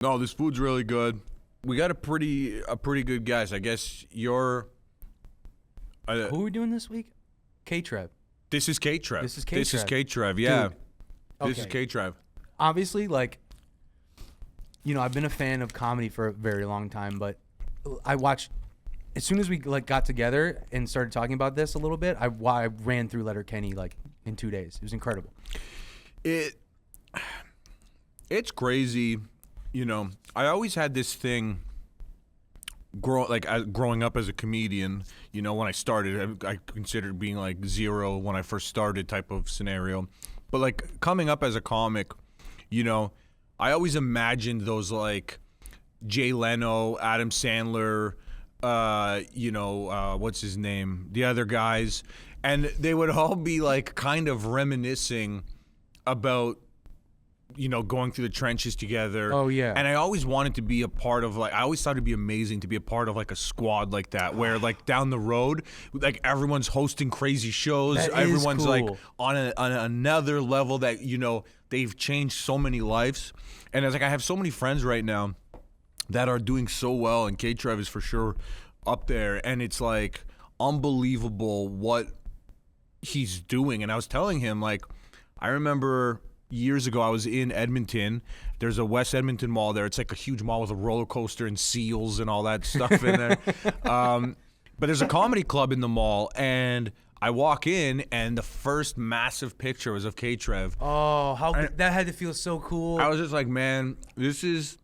No, this food's really good. We got a pretty good guest. I guess you're. Who are we doing this week? KTrev. This is KTrev. This is KTrev. This is KTrev. Yeah. Dude, This is okay. KTrev. Obviously, like, I've been a fan of comedy for a very long time, but I watched as soon as we got together and started talking about this a little bit. I ran through Letterkenny in 2 days. It was incredible. It's crazy. I always had this thing growing up as a comedian, when I started, I considered being like zero when I first started type of scenario. But like coming up as a comic, I always imagined those like Jay Leno, Adam Sandler, what's his name? The other guys. And they would all be like kind of reminiscing about going through the trenches together. Oh, yeah. And I always wanted to be a part of I always thought it'd be amazing to be a part of like a squad like that, where like down the road, like everyone's hosting crazy shows. That is Everyone's cool. like on another level that, they've changed so many lives. And it's like, I have so many friends right now that are doing so well, and KTrev is for sure up there. And it's like unbelievable what he's doing. And I was telling him, like, I remember years ago, I was in Edmonton. There's a West Edmonton mall there. It's like a huge mall with a roller coaster and seals and all that stuff in there. But there's a comedy club in the mall, and I walk in, and the first massive picture was of KTrev. Oh, that had to feel so cool. I was just like, man, this is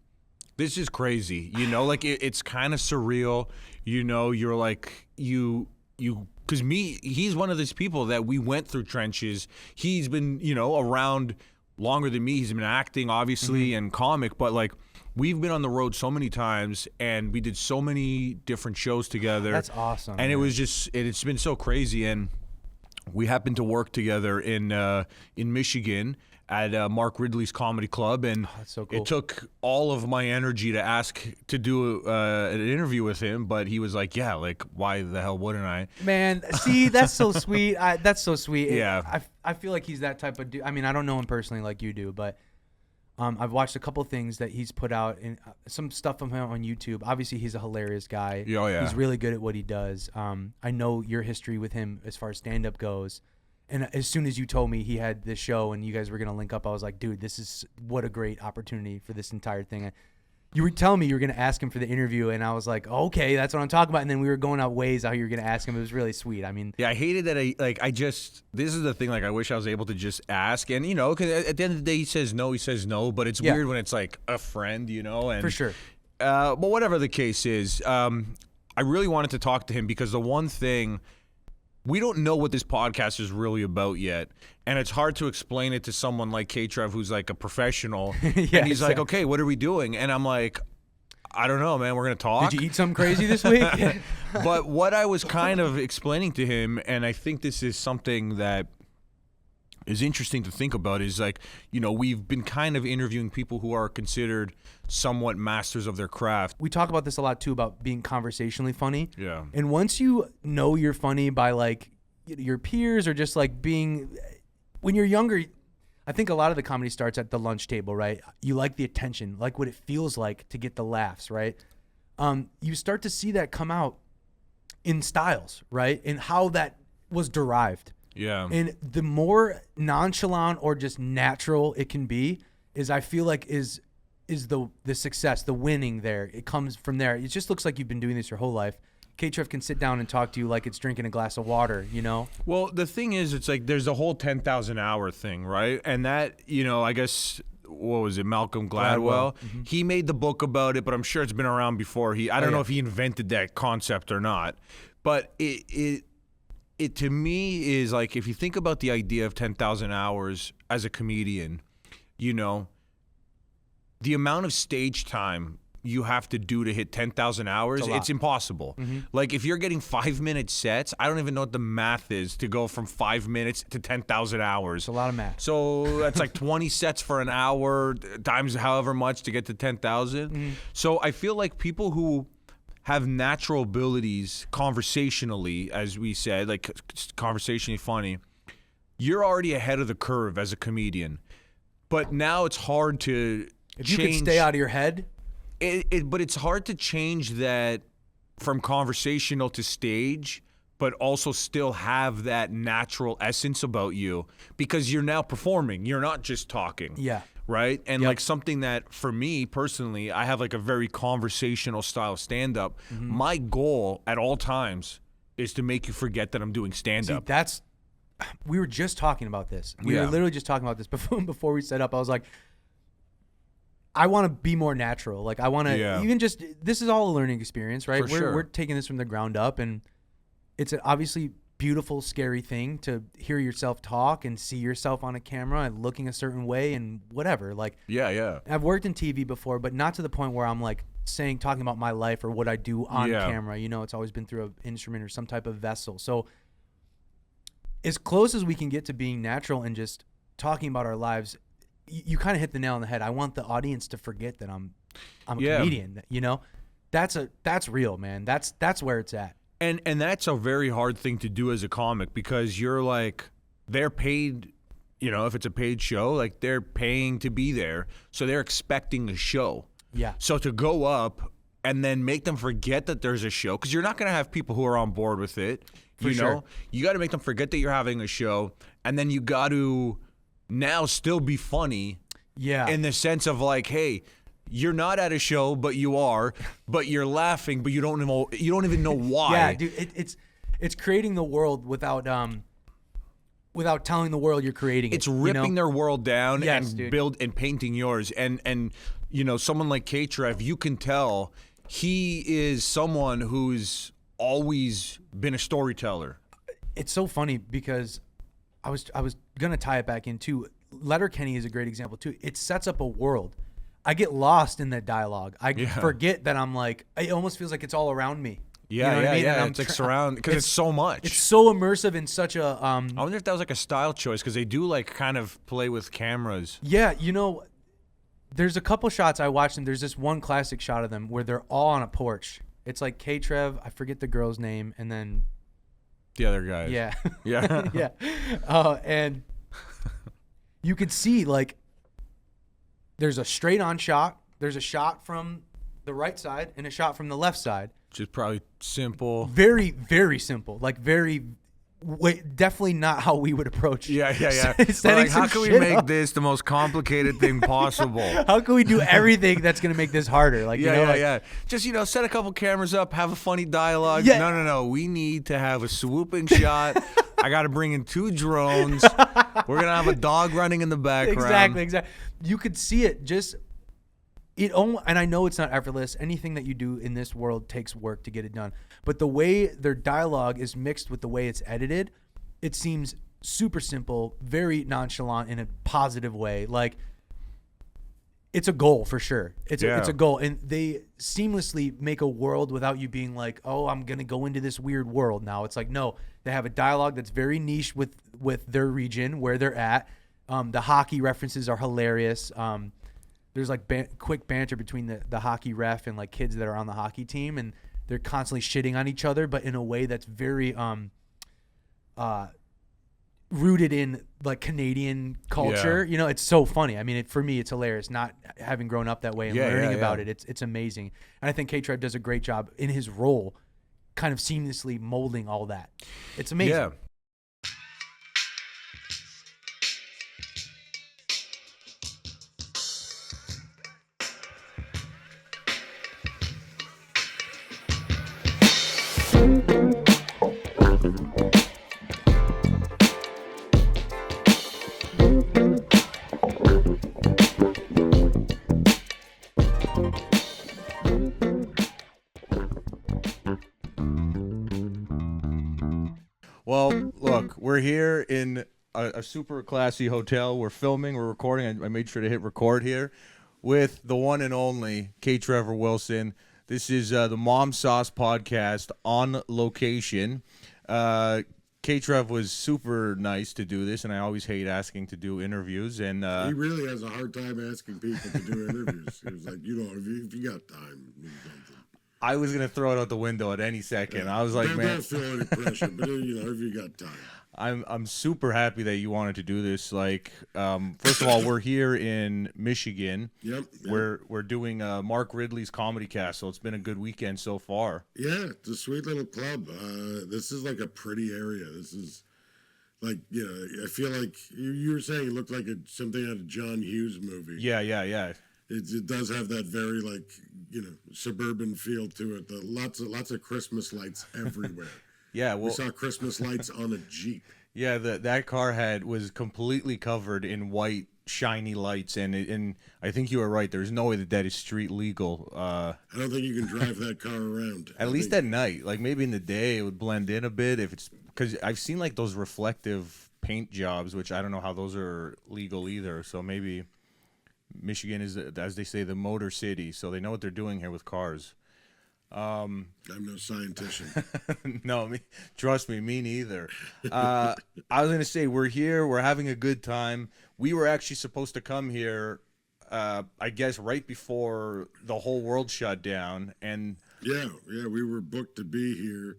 crazy. It's kind of surreal. You're like, because he's one of those people that we went through trenches. He's been, around longer than me. He's been acting, obviously, and comic, but like we've been on the road so many times, and we did so many different shows together. That's awesome. And it was just, it's been so crazy. And we happened to work together in Michigan at Mark Ridley's comedy club, and that's so cool. It took all of my energy to ask to do an interview with him, but he was like, yeah, like, why the hell wouldn't I? Man, see, that's so sweet. That's so sweet. Yeah. I feel like he's that type of dude. I mean, I don't know him personally like you do, but I've watched a couple things that he's put out, and some stuff from him on YouTube. Obviously, he's a hilarious guy. Oh, yeah. He's really good at what he does. I know your history with him as far as stand-up goes. And as soon as you told me he had this show and you guys were going to link up, I was like, dude, what a great opportunity for this entire thing. You were telling me you were going to ask him for the interview, and I was like, okay, that's what I'm talking about. And then we were going out ways how you were going to ask him. It was really sweet. I mean, yeah, I hated that. This is the thing. Like, I wish I was able to just ask, and because at the end of the day, he says no, but it's weird when it's like a friend, and for sure. But whatever the case is, I really wanted to talk to him because the one thing, we don't know what this podcast is really about yet, and it's hard to explain it to someone like KTrev, who's like a professional. Yeah, and he's like, okay, what are we doing? And I'm like, I don't know, man. We're going to talk. Did you eat something crazy this week? But what I was kind of explaining to him, and I think this is something that is interesting to think about, is like, we've been kind of interviewing people who are considered somewhat masters of their craft. We talk about this a lot too, about being conversationally funny. Yeah. And once you know you're funny by like your peers, or just like being, when you're younger, I think a lot of the comedy starts at the lunch table, right? You like the attention, like what it feels like to get the laughs, right? You start to see that come out in styles, right? And how that was derived. Yeah. And the more nonchalant or just natural it can be, I feel like is the success, the winning there. It comes from there. It just looks like you've been doing this your whole life. KTrev can sit down and talk to you like it's drinking a glass of water, Well, the thing is, it's like there's a whole 10,000 hour thing, right? And that, I guess, what was it, Malcolm Gladwell? Mm-hmm. He made the book about it, but I'm sure it's been around before. I don't know if he invented that concept or not. But it to me is like, if you think about the idea of 10,000 hours as a comedian, the amount of stage time you have to do to hit 10,000 hours, it's impossible. Mm-hmm. Like, if you're getting 5-minute sets, I don't even know what the math is to go from 5 minutes to 10,000 hours. It's a lot of math. So that's like 20 sets for an hour times however much to get to 10,000. Mm-hmm. So I feel like people who have natural abilities conversationally, as we said, like conversationally funny, you're already ahead of the curve as a comedian. But now it's hard to If you can stay out of your head. But it's hard to change that from conversational to stage, but also still have that natural essence about you because you're now performing. You're not just talking. Yeah. Right? And like something that for me personally, I have like a very conversational style stand-up. My goal at all times is to make you forget that I'm doing stand-up. See, we were just talking about this. We were literally just talking about this before we set up. I was like, I want to be more natural. Like I want to even just, this is all a learning experience, right? We're taking this from the ground up, and it's an obviously beautiful, scary thing to hear yourself talk and see yourself on a camera and looking a certain way and whatever. Like, I've worked in TV before, but not to the point where I'm like talking about my life or what I do on camera. You know, it's always been through an instrument or some type of vessel. So as close as we can get to being natural and just talking about our lives, you kind of hit the nail on the head. I want the audience to forget that I'm a comedian. You know, that's real, man. That's where it's at. And that's a very hard thing to do as a comic because you're like, they're paid, you know, if it's a paid show, like they're paying to be there. So they're expecting a show. Yeah. So to go up and then make them forget that there's a show, because you're not going to have people who are on board with it. You know, you got to make them forget that you're having a show. And then you got to now still be funny. Yeah. In the sense of like, hey, you're not at a show, but you are, but you're laughing, but you don't even know why. Yeah, dude, it's creating the world without telling the world you're creating it. It's ripping their world down and and painting yours. And you know, someone like KTrev, you can tell he is someone who's always been a storyteller. It's so funny because I was gonna tie it back into Letterkenny is a great example too. It sets up a world. I get lost in that dialogue. I forget that I'm like, it almost feels like it's all around me. Yeah, you know what I mean? Yeah. It's like surround, because it's so much. It's so immersive in such a. I wonder if that was like a style choice because they do like kind of play with cameras. Yeah, you know, there's a couple shots I watched, and there's this one classic shot of them where they're all on a porch. It's like K-Trev, I forget the girl's name, and then the other guy. Yeah. Yeah. Yeah. And you could see like. There's a straight on shot. There's a shot from the right side and a shot from the left side. Which is probably simple. Very, very simple. Like definitely not how we would approach. Yeah. Like, how can we make this the most complicated thing possible? How can we do everything that's going to make this harder? Like, Just, set a couple cameras up, have a funny dialogue. Yeah. No. We need to have a swooping shot. I got to bring in 2 drones. We're going to have a dog running in the background. Exactly. You could see it and I know it's not effortless. Anything that you do in this world takes work to get it done. But the way their dialogue is mixed with the way it's edited, it seems super simple, very nonchalant in a positive way. Like, it's a goal for sure. It's a goal. And they seamlessly make a world without you being like, oh, I'm going to go into this weird world now. It's like, no, they have a dialogue that's very niche with their region, where they're at. The hockey references are hilarious. There's like quick banter between the hockey ref and like kids that are on the hockey team, and they're constantly shitting on each other, but in a way that's very rooted in like Canadian culture. You know, it's so funny. I mean, for me, it's hilarious. Not having grown up that way and learning about it, it's amazing. And I think KTrev does a great job in his role, kind of seamlessly molding all that. It's amazing. Yeah. Well, look, we're here in a super classy hotel. We're filming, we're recording. I made sure to hit record here with the one and only K Trevor Wilson. This is the Mom Sauce podcast on location. K-Trev was super nice to do this, and I always hate asking to do interviews. And he really has a hard time asking people to do interviews. He was like, if you got time, do something. I was going to throw it out the window at any second. I was like, man. Don't feel any pressure, but if you got time. I'm super happy that you wanted to do this. Like, first of all, we're here in Michigan. Yep. We're doing Mark Ridley's Comedy Cast, so it's been a good weekend so far. Yeah, it's a sweet little club. This is like a pretty area. This is like, I feel like you were saying it looked like something out of John Hughes movie. Yeah. It does have that very like suburban feel to it. Lots of Christmas lights everywhere. Yeah, We well, saw Christmas lights on a Jeep. yeah, that car was completely covered in white shiny lights, and I think you were right. There's no way that is street legal. I don't think you can drive that car around. At least at night, like maybe in the day it would blend in a bit if it's because I've seen like those reflective paint jobs, which I don't know how those are legal either. So maybe Michigan is, as they say, the motor city, so they know what they're doing here with cars. I'm no scientician. No, trust me, me neither. I was gonna say we're here, we're having a good time. We were actually supposed to come here, I guess, right before the whole world shut down, and Yeah, we were booked to be here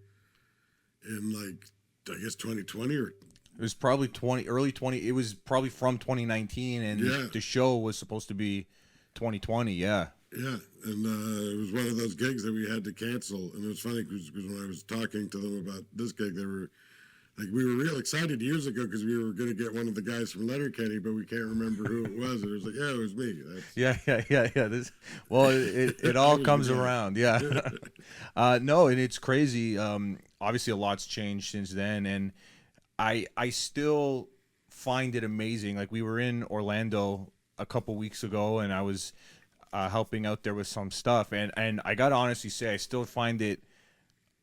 in like I guess 2020 or it was probably early 20. It was probably from 2019, and Yeah. the show was supposed to be 2020. Yeah. yeah, and it was one of those gigs that we had to cancel. And it was funny because when I was talking to them about this gig, they were like, we were real excited years ago because we were going to get one of the guys from Letterkenny, but we can't remember who it was. And it was like, yeah, it was me. Yeah. Well, it all comes around. Yeah. No, and it's crazy. Obviously, a lot's changed since then, and I still find it amazing. Like we were in Orlando a couple weeks ago, and I was helping out there with some stuff, and I gotta honestly say, I still find it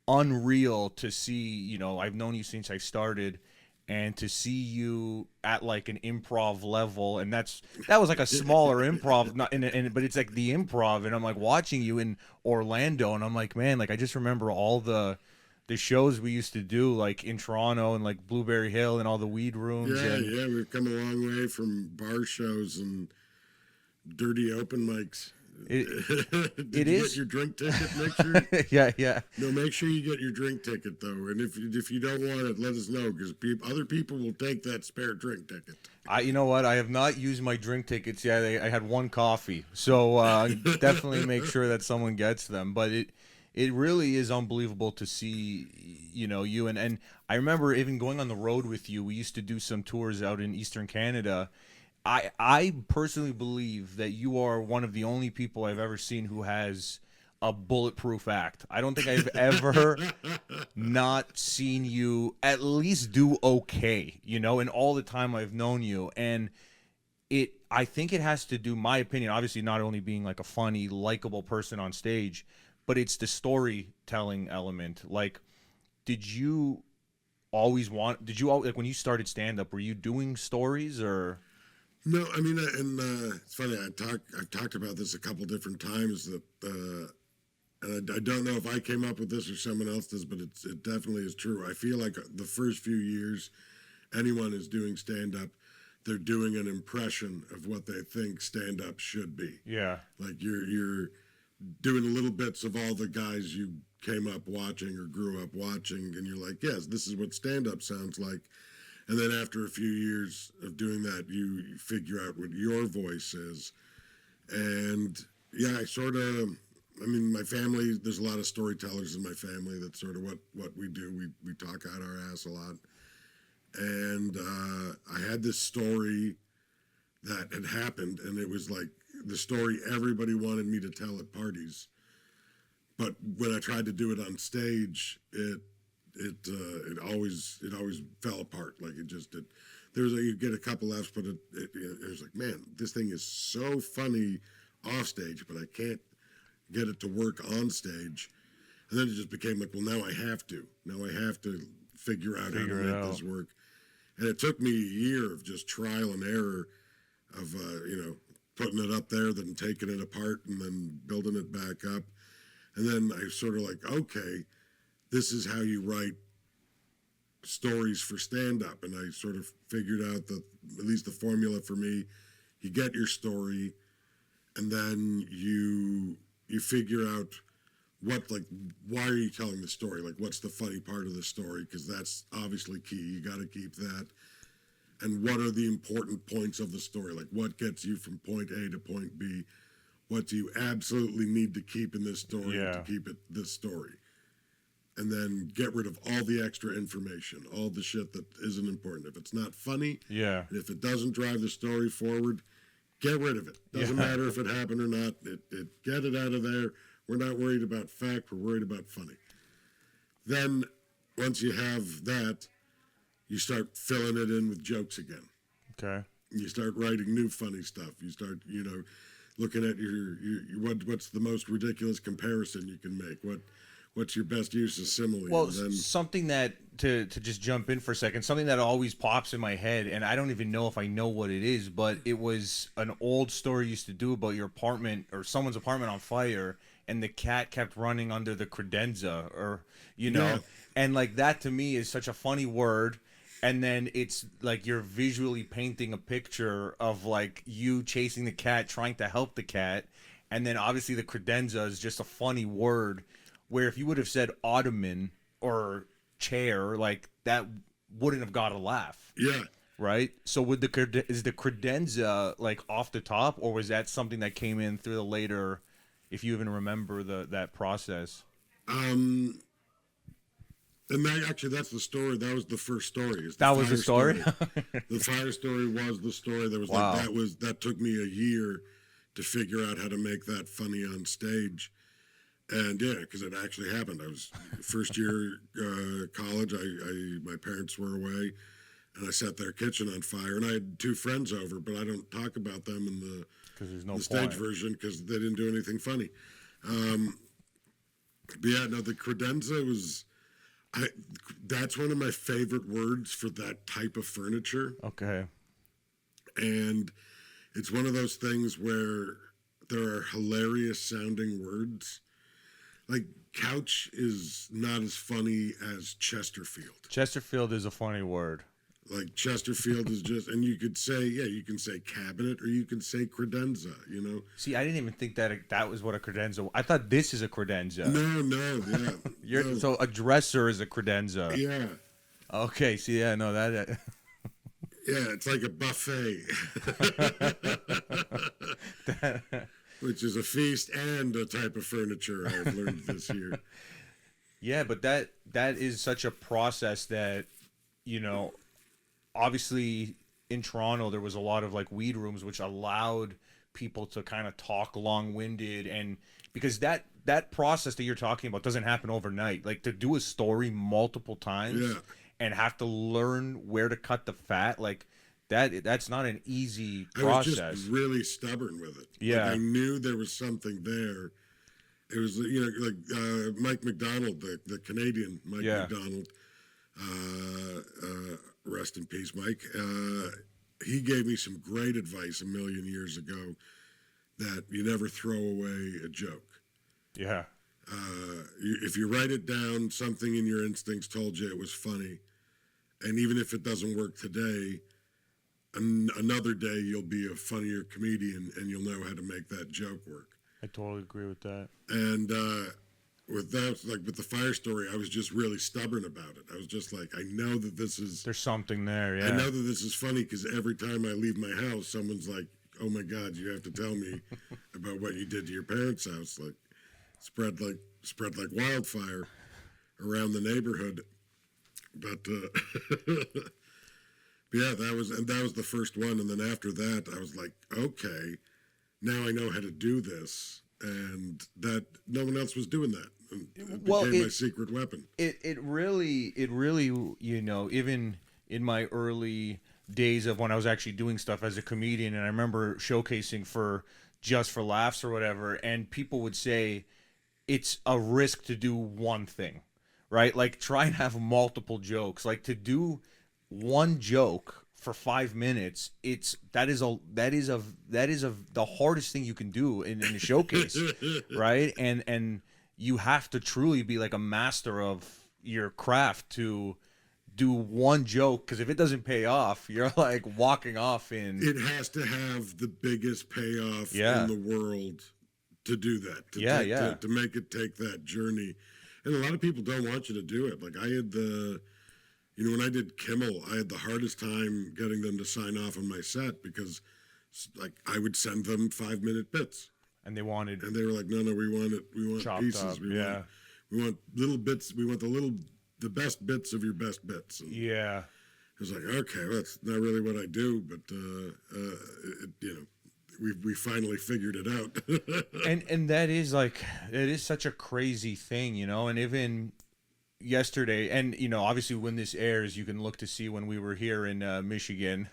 unreal to see. I've known you since I started, and to see you at like an improv level, and that was like a smaller improv, not but it's like the improv, and I'm like watching you in Orlando, and I'm like, man, like I just remember all the shows we used to do, like in Toronto and like Blueberry Hill and all the weed rooms. Yeah, we've come a long way from bar shows and dirty open mics. Did It you is. get your drink ticket? Make sure. Yeah. No, make sure you get your drink ticket though. And if you don't want it, let us know because other people will take that spare drink ticket. You know what? I have not used my drink tickets yet. I had one coffee, so definitely make sure that someone gets them. But it really is unbelievable to see, you and I remember even going on the road with you. We used to do some tours out in Eastern Canada. I personally believe that you are one of the only people I've ever seen who has a bulletproof act. I don't think I've ever not seen you at least do okay, in all the time I've known you. And I think it has to do, my opinion, obviously not only being like a funny, likable person on stage, but it's the storytelling element. Like, did you like when you started stand up, were you doing stories or? No, I mean, and it's funny. I've talked about this a couple different times that, and I don't know if I came up with this or someone else does, but it definitely is true. I feel like the first few years, anyone is doing stand up, they're doing an impression of what they think stand up should be. Yeah. Like you're doing little bits of all the guys you came up watching or grew up watching, and you're like, yes, this is what stand up sounds like. And then after a few years of doing that, you figure out what your voice is. And yeah, I mean, my family, there's a lot of storytellers in my family. That's sort of what we do. We talk out our ass a lot. And I had this story that had happened, and it was like the story everybody wanted me to tell at parties. But when I tried to do it on stage, it always fell apart. Like it just did. You get a couple laughs, but it was like, man, this thing is so funny off stage, but I can't get it to work on stage. And then it just became like, well, now I have to figure out how to make this work. And it took me a year of just trial and error of putting it up there, then taking it apart, and then building it back up. And then I sort of like, okay, this is how you write stories for stand-up. And I sort of figured out at least the formula for me. You get your story, and then you figure out why are you telling the story? Like, what's the funny part of the story? Because that's obviously key. You got to keep that. And what are the important points of the story? Like, what gets you from point A to point B? What do you absolutely need to keep in this story to keep it this story? And then get rid of all the extra information, all the shit that isn't important. If it's not funny, and if it doesn't drive the story forward, get rid of it. Doesn't matter if it happened or not. Get it out of there. We're not worried about fact. We're worried about funny. Then once you have that, you start filling it in with jokes again. Okay. You start writing new funny stuff. You start, looking at what's the most ridiculous comparison you can make. What's your best use of simile? Well, something that, to just jump in for a second, something that always pops in my head, and I don't even know if I know what it is, but it was an old story you used to do about your apartment or someone's apartment on fire, and the cat kept running under the credenza, or, and like that to me is such a funny word. And then it's like you're visually painting a picture of like you chasing the cat, trying to help the cat. And then obviously the credenza is just a funny word, where if you would have said ottoman or chair, like that wouldn't have got a laugh. Yeah. Right? So is the credenza like off the top, or was that something that came in through the later, if you even remember that process? And that's the story. That was the first story. That was the story? The fire story was the story. There was that took me a year to figure out how to make that funny on stage. And because it actually happened. I was first year college. My parents were away, and I set their kitchen on fire. And I had two friends over, but I don't talk about them in the stage version because they didn't do anything funny. The credenza was. That's one of my favorite words for that type of furniture. Okay. And it's one of those things where there are hilarious sounding words. Like couch is not as funny as Chesterfield. Chesterfield is a funny word. Like Chesterfield is just, and you can say cabinet or you can say credenza, See, I didn't even think that was what a credenza. I thought this is a credenza. No, yeah. So a dresser is a credenza. Yeah. Okay, see, yeah, no, that. Yeah, it's like a buffet. Which is a feast and a type of furniture I've learned this year. Yeah, but that is such a process that, obviously in Toronto there was a lot of like weed rooms which allowed people to kind of talk long-winded, and because that process that you're talking about doesn't happen overnight. Like to do a story multiple times and have to learn where to cut the fat, like that's not an easy process. I was just really stubborn with it. Yeah. Like I knew there was something there. It was like Mike McDonald, the Canadian Mike McDonald. Rest in peace, Mike. He gave me some great advice a million years ago that you never throw away a joke. Yeah. If you write it down, something in your instincts told you it was funny. And even if it doesn't work today, another day you'll be a funnier comedian and you'll know how to make that joke work. I totally agree with that. And with that, like with the fire story, I was just really stubborn about it. I was just like, I know that there's something there. Yeah. I know that this is funny because every time I leave my house, someone's like, "Oh my God, you have to tell me about what you did to your parents' house." Like, spread like wildfire around the neighborhood. But that was the first one, and then after that, I was like, okay, now I know how to do this. And that no one else was doing that. It became my secret weapon. It really, even in my early days of when I was actually doing stuff as a comedian, and I remember showcasing for Just for Laughs or whatever, and people would say it's a risk to do one thing, right? Like try and have multiple jokes. Like to do one joke for 5 minutes, that is the hardest thing you can do in a showcase, right? And you have to truly be like a master of your craft to do one joke, because if it doesn't pay off, you're like walking off in. It has to have the biggest payoff in the world to do that. To make it take that journey. And a lot of people don't want you to do it. Like I had when I did Kimmel, I had the hardest time getting them to sign off on my set because like I would send them 5-minute bits. And they wanted, and they were like, no, we want pieces. Up, We want little bits. We want the best bits of your best bits. And yeah. I was like, okay, well, that's not really what I do, but we finally figured it out. and that is like, it is such a crazy thing, and even yesterday, and obviously when this airs, you can look to see when we were here in Michigan.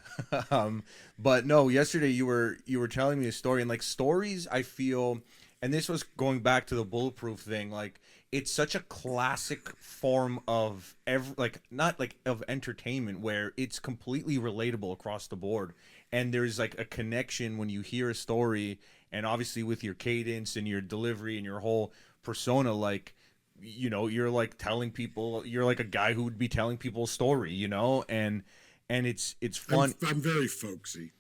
But no, yesterday you were telling me a story, and like stories, I feel, and this was going back to the bulletproof thing, like it's such a classic form of not like of entertainment where it's completely relatable across the board, and there's like a connection when you hear a story, and obviously with your cadence and your delivery and your whole persona, like you're like telling people, you're like a guy who would be telling people a story, and it's fun. I'm very folksy.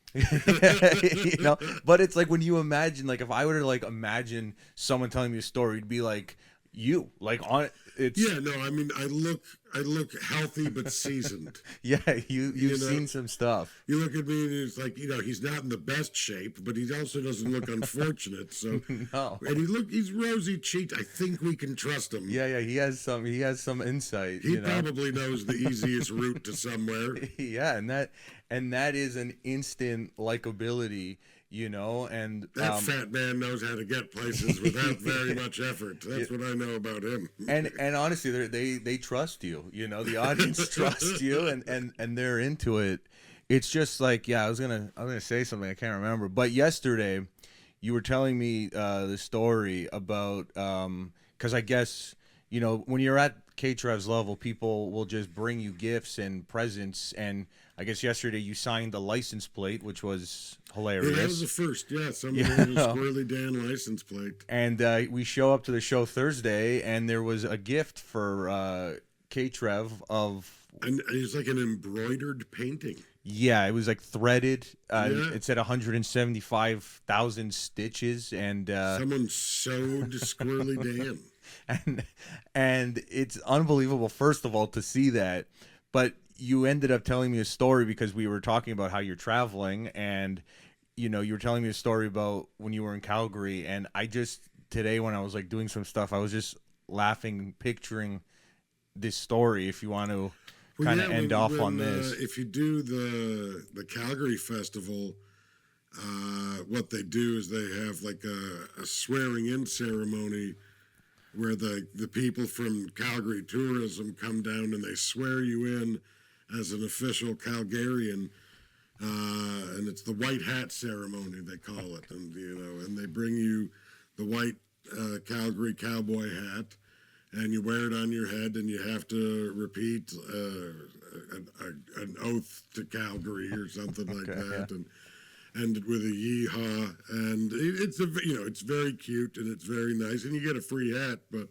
But it's like when you imagine, like if I were to like imagine someone telling me a story, it'd be like you, like on it's. Yeah, no, I mean I look healthy but seasoned. Yeah, you've seen some stuff. You look at me and it's like, he's not in the best shape, but he also doesn't look unfortunate. So no. And he's rosy cheeked. I think we can trust him. Yeah, he has some insight. He probably knows the easiest route to somewhere. Yeah, and that is an instant likability. And that fat man knows how to get places without very much effort. That's what I know about him. And honestly, they trust you. The audience trusts you, and they're into it. It's just like, I was gonna say something, I can't remember. But yesterday, you were telling me the story about because I guess when you're at KTrev's level, people will just bring you gifts and presents, and I guess yesterday you signed the license plate, which was hilarious. Yeah, that was the first. Yeah, somebody had a Squirrely Dan license plate. And we show up to the show Thursday, and there was a gift for KTrev of. And it was like an embroidered painting. Yeah, it was like threaded. It said 175,000 stitches, and someone sewed Squirrely Dan. And it's unbelievable, first of all, to see that. But you ended up telling me a story because we were talking about how you're traveling, and you were telling me a story about when you were in Calgary, and I just today when I was like doing some stuff, I was just laughing, picturing this story. If you want to kind of end off on this, if you do the Calgary Festival, what they do is they have like a swearing in ceremony where the people from Calgary tourism come down and they swear you in as an official Calgarian, and it's the white hat ceremony, they call it, and and they bring you the white Calgary cowboy hat, and you wear it on your head, and you have to repeat an oath to Calgary or something like that, and end it with a yeehaw, and it's very cute and it's very nice, and you get a free hat, but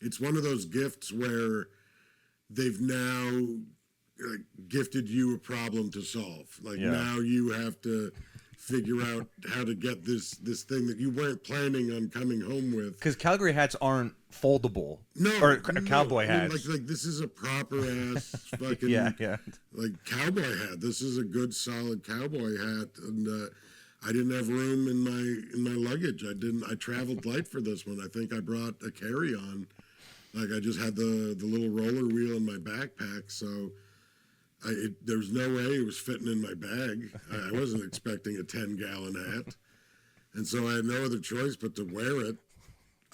it's one of those gifts where they've now gifted you a problem to solve. Now you have to figure out how to get this thing that you weren't planning on coming home with. Because Calgary hats aren't foldable. Cowboy hats. Like this is a proper ass fucking like cowboy hat. This is a good solid cowboy hat, and I didn't have room in my luggage. I traveled light for this one. I think I brought a carry-on. Like I just had the little roller wheel in my backpack, so there was no way it was fitting in my bag. I wasn't expecting a 10-gallon hat, and so I had no other choice but to wear it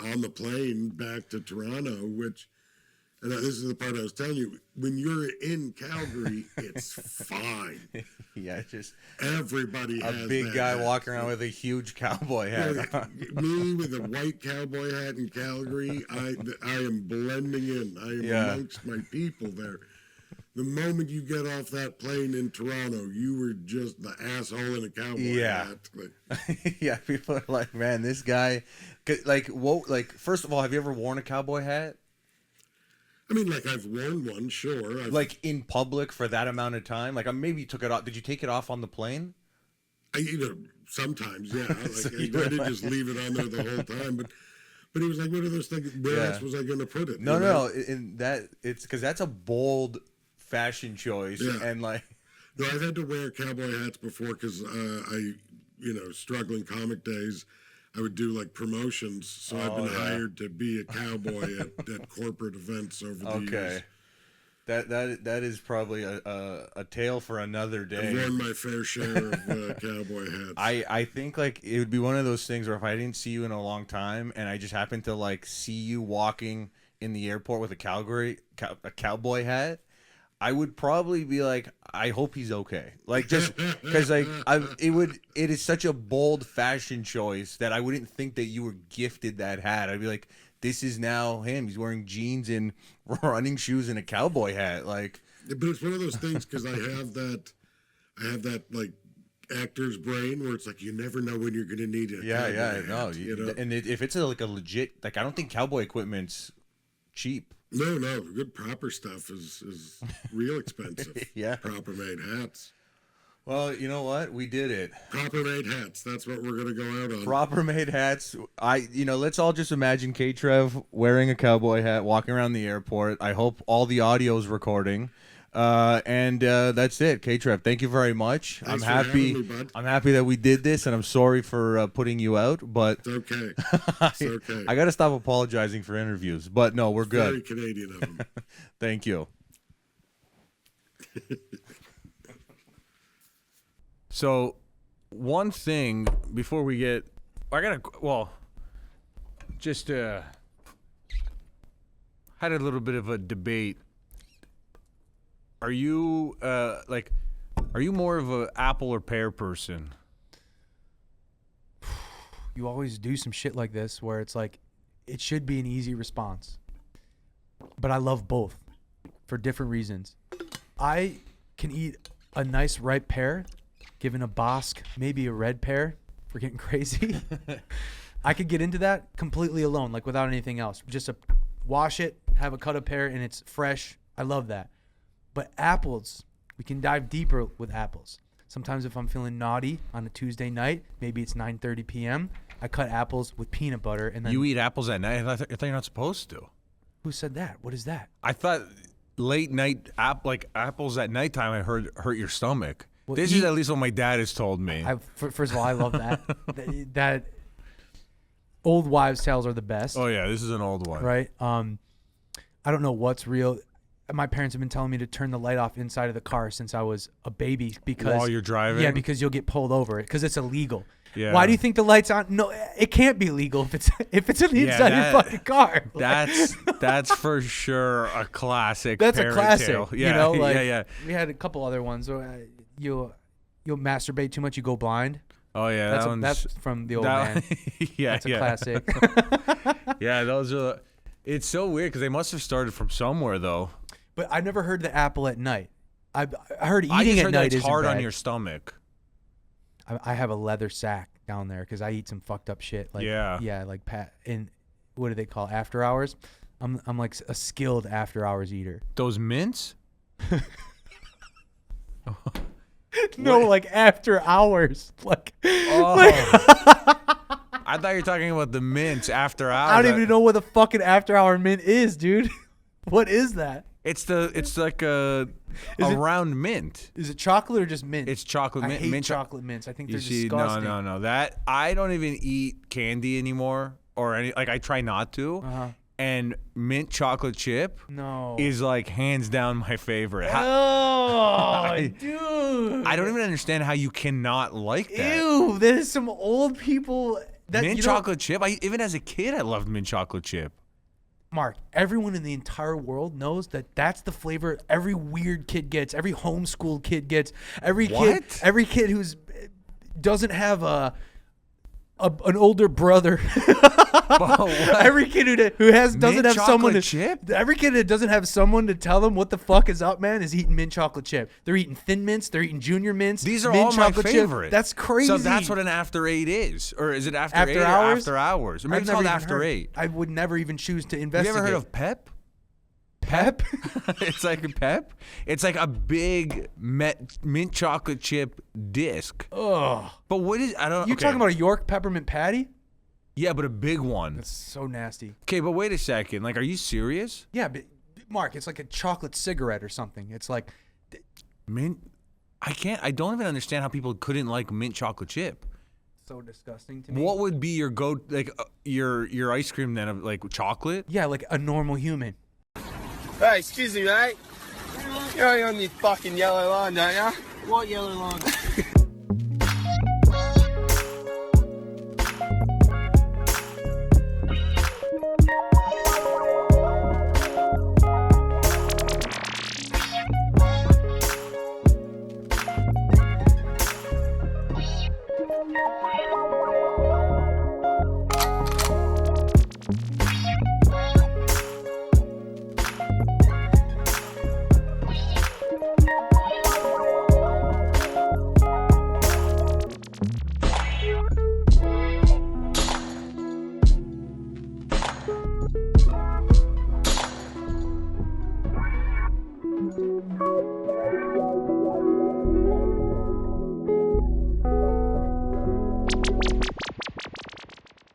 on the plane back to Toronto. And this is the part I was telling you. When you're in Calgary, it's fine. Yeah, just everybody has a big guy hat. Walking around with a huge cowboy hat. Me with a white cowboy hat in Calgary, I am blending in. I am amongst my people there. The moment you get off that plane in Toronto, you were just the asshole in a cowboy hat. Yeah, people are like, man, this guy, first of all, have you ever worn a cowboy hat? I mean, I've worn one, sure. In public for that amount of time? Maybe you took it off. Did you take it off on the plane? sometimes, yeah. Like I didn't just leave it on there the whole time, but he was like, "What are those things? Where else was I going to put it?" No. And it's because that's a bold fashion choice, and like. No, I've had to wear cowboy hats before because struggling comic days, I would do like promotions. So I've been hired to be a cowboy at corporate events over the years. That is probably a tale for another day. I've worn my fair share of cowboy hats. I think like it would be one of those things where if I didn't see you in a long time and I just happened to like see you walking in the airport with a cowboy hat, I would probably be like, I hope he's okay. Like, just because like it is such a bold fashion choice that I wouldn't think that you were gifted that hat. I'd be like, this is now him. He's wearing jeans and running shoes and a cowboy hat. Like, but it's one of those things because I have that like actor's brain where it's like you never know when you're going to need it. Yeah, no. And if it's like a legit, like I don't think cowboy equipment's cheap. No, good proper stuff is real expensive. Yeah. Proper made hats. Well, you know what? We did it. Proper made hats. That's what we're going to go out on. Proper made hats. Let's all just imagine KTrev wearing a cowboy hat, walking around the airport. I hope all the audio is recording. And that's it. KTrev, thank you very much. Thanks for having me, bud. I'm happy that we did this, and I'm sorry for putting you out, but it's okay. It's okay. I got to stop apologizing for interviews, but no, we're good. Very Canadian of him. Thank you. So, one thing before we get, had a little bit of a debate. Are you more of an apple or pear person? You always do some shit like this where it's like, it should be an easy response. But I love both for different reasons. I can eat a nice ripe pear, given a Bosque, maybe a red pear, if we're getting crazy. I could get into that completely alone, like without anything else. Just wash it, have a cut of pear, and it's fresh. I love that. But apples, we can dive deeper with apples. Sometimes if I'm feeling naughty on a Tuesday night, maybe it's 9:30 p.m., I cut apples with peanut butter. And then You eat apples at night? I thought you're not supposed to. Who said that? What is that? I thought late night apples at nighttime I heard hurt your stomach. Well, this is at least what my dad has told me. First of all, I love that. that old wives' tales are the best. Oh yeah, this is an old one. Right? I don't know what's real. My parents have been telling me to turn the light off inside of the car since I was a baby because while you're driving. Yeah, because you'll get pulled over because it's illegal. Yeah. Why do you think the light's on? No, it can't be legal if it's on the inside of your fucking car. That's for sure a classic. That's a classic. Tale. Yeah, you know, like, yeah. We had a couple other ones. You'll masturbate too much, you go blind. Oh yeah, that's from the old man. Yeah, that's a classic. Yeah, those are. It's so weird because they must have started from somewhere though. But I never heard the apple at night. I heard eating I just at heard night that it's hard bad. on your stomach. I have a leather sack down there because I eat some fucked up shit. Like, yeah, like and what do they call after hours? I'm like a skilled after hours eater. Those mints? No, like after hours. Like, I thought you were talking about the mints after hours. I don't even know what the fucking after hour mint is, dude. What is that? It's like a round mint. Is it chocolate or just mint? It's chocolate mint. I hate mint chocolate mints. I think they're disgusting. No. That I don't even eat candy anymore or any. Like I try not to. And mint chocolate chip is like hands down my favorite. Dude. I don't even understand how you cannot like that. Ew, there's some old people mint chocolate chip. Even as a kid, I loved mint chocolate chip. Mark, everyone in the entire world knows that that's the flavor every weird kid gets, every homeschooled kid gets, every kid who's doesn't have an older brother. Every kid who doesn't have someone chip? Every kid that doesn't have someone to tell them what the fuck is up, man, is eating mint chocolate chip. They're eating Thin Mints. They're eating Junior Mints. These are mint all my chocolate favorite. Chip. That's crazy. So that's what an after 8 is, or is it after 8 hours? Or after hours? Or maybe it's called after 8. I would never even choose to Have investigate. you ever heard of Pep? Pep? It's like a Pep. It's like a big mint chocolate chip disc. Ugh. But what is, I don't know. You talking about a York peppermint patty? Yeah, but a big one. That's so nasty. Okay, but wait a second. Like, are you serious? Yeah, but Mark, it's like a chocolate cigarette or something. It's like Mint? I don't even understand how people couldn't like mint chocolate chip. so disgusting to me. What would be your your ice cream then of like chocolate? Yeah, like a normal human. Hey, excuse me, mate. You're on this fucking yellow line, don't ya? What yellow line?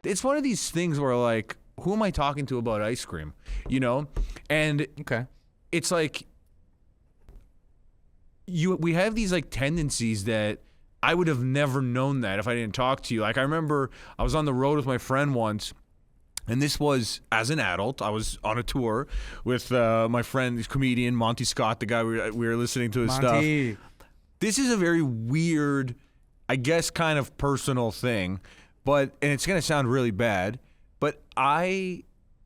It's one of these things where like, who am I talking to about ice cream? You know? And Okay. it's like we have these like tendencies that I would have never known that if I didn't talk to you. Like I remember I was on the road with my friend once, and this was as an adult. I was on a tour with my friend, this comedian Monty Scott, the guy we were listening to his Monty. stuff. This is a very weird, I guess, kind of personal thing, and it's gonna sound really bad, but I,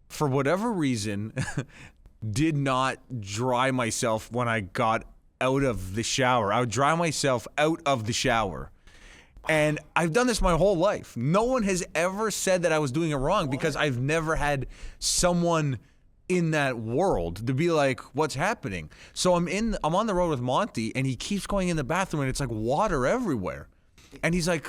for whatever reason, did not dry myself when I got out of the shower. I would dry myself out of the shower. And I've done this my whole life. No one has ever said that I was doing it wrong because I've never had someone in that world to be like, what's happening? So I'm on the road with Monty, and he keeps going in the bathroom, and it's like water everywhere. And he's like,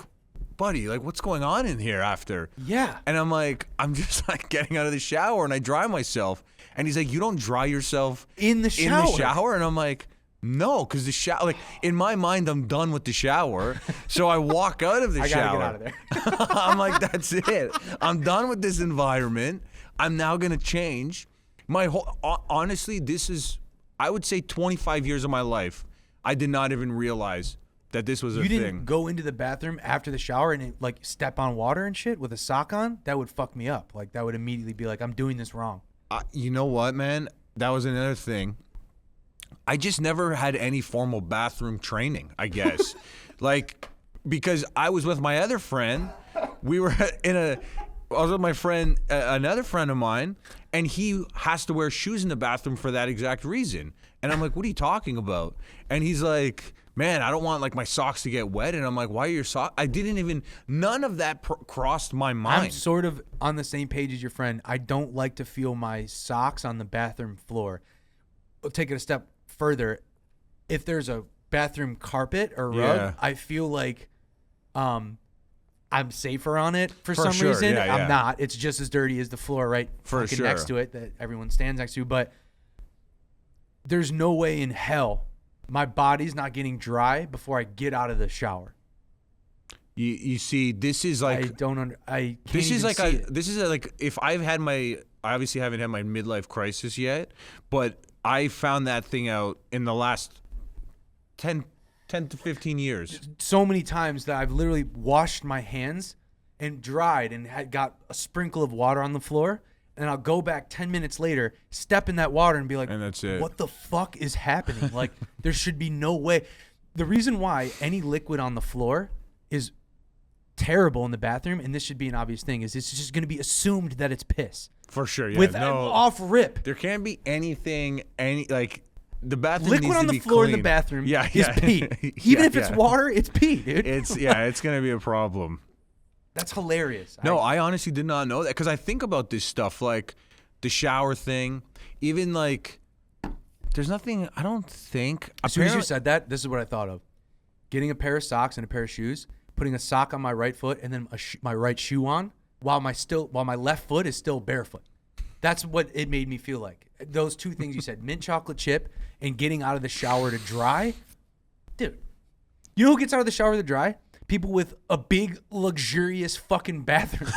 buddy, like, what's going on in here after? Yeah. And I'm like, I'm just like getting out of the shower, and I dry myself. And he's like, you don't dry yourself In the shower? And I'm like, no, because the shower, like, in my mind, I'm done with the shower. So I walk out of the I shower. gotta get out of there. I'm like, that's it. I'm done with this environment. I'm now going to change. Honestly, this is, I would say 25 years of my life, I did not even realize that this was a You thing. didn't go into the bathroom after the shower and like step on water and shit with a sock on? That would fuck me up. Like that would immediately be like, I'm doing this wrong. You know what, man? That was another thing. I just never had any formal bathroom training, I guess. Like, because I was with my other friend. We were I was with my friend, another friend of mine, and he has to wear shoes in the bathroom for that exact reason. And I'm like, what are you talking about? And he's like, man, I don't want like my socks to get wet. And I'm like, why are your socks? None of that crossed my mind. I'm sort of on the same page as your friend. I don't like to feel my socks on the bathroom floor. I'll take it a step further. If there's a bathroom carpet or rug, Yeah. I feel like I'm safer on it for some sure. reason. Yeah, yeah. I'm not. It's just as dirty as the floor right For fucking sure. next to it that everyone stands next to. But there's no way in hell my body's not getting dry before I get out of the shower. You see, this is like I can't this is even like see it. this is like if I obviously haven't had my midlife crisis yet, but I found that thing out in the last 10 to 15 years. So many times that I've literally washed my hands and dried and had got a sprinkle of water on the floor, and I'll go back 10 minutes later, step in that water and be like, And that's it. what the fuck is happening? Like, there should be no way. The reason why any liquid on the floor is terrible in the bathroom, and this should be an obvious thing, is it's just going to be assumed that it's piss. For sure, yeah. With no, off rip. there can't be anything, the bathroom Liquid needs on to the be floor in clean. the bathroom Yeah, is yeah. pee. Yeah, Even if it's yeah. water, it's pee, dude. It's going to be a problem. That's hilarious. No, I honestly did not know that because I think about this stuff like the shower thing, even like there's nothing. I don't think. As soon as you said that, this is what I thought of: getting a pair of socks and a pair of shoes, putting a sock on my right foot, and then my right shoe on, while my left foot is still barefoot. That's what it made me feel like. Those two things you said, mint chocolate chip and getting out of the shower to dry. Dude, you know who gets out of the shower to dry? People with a big, luxurious fucking bathroom.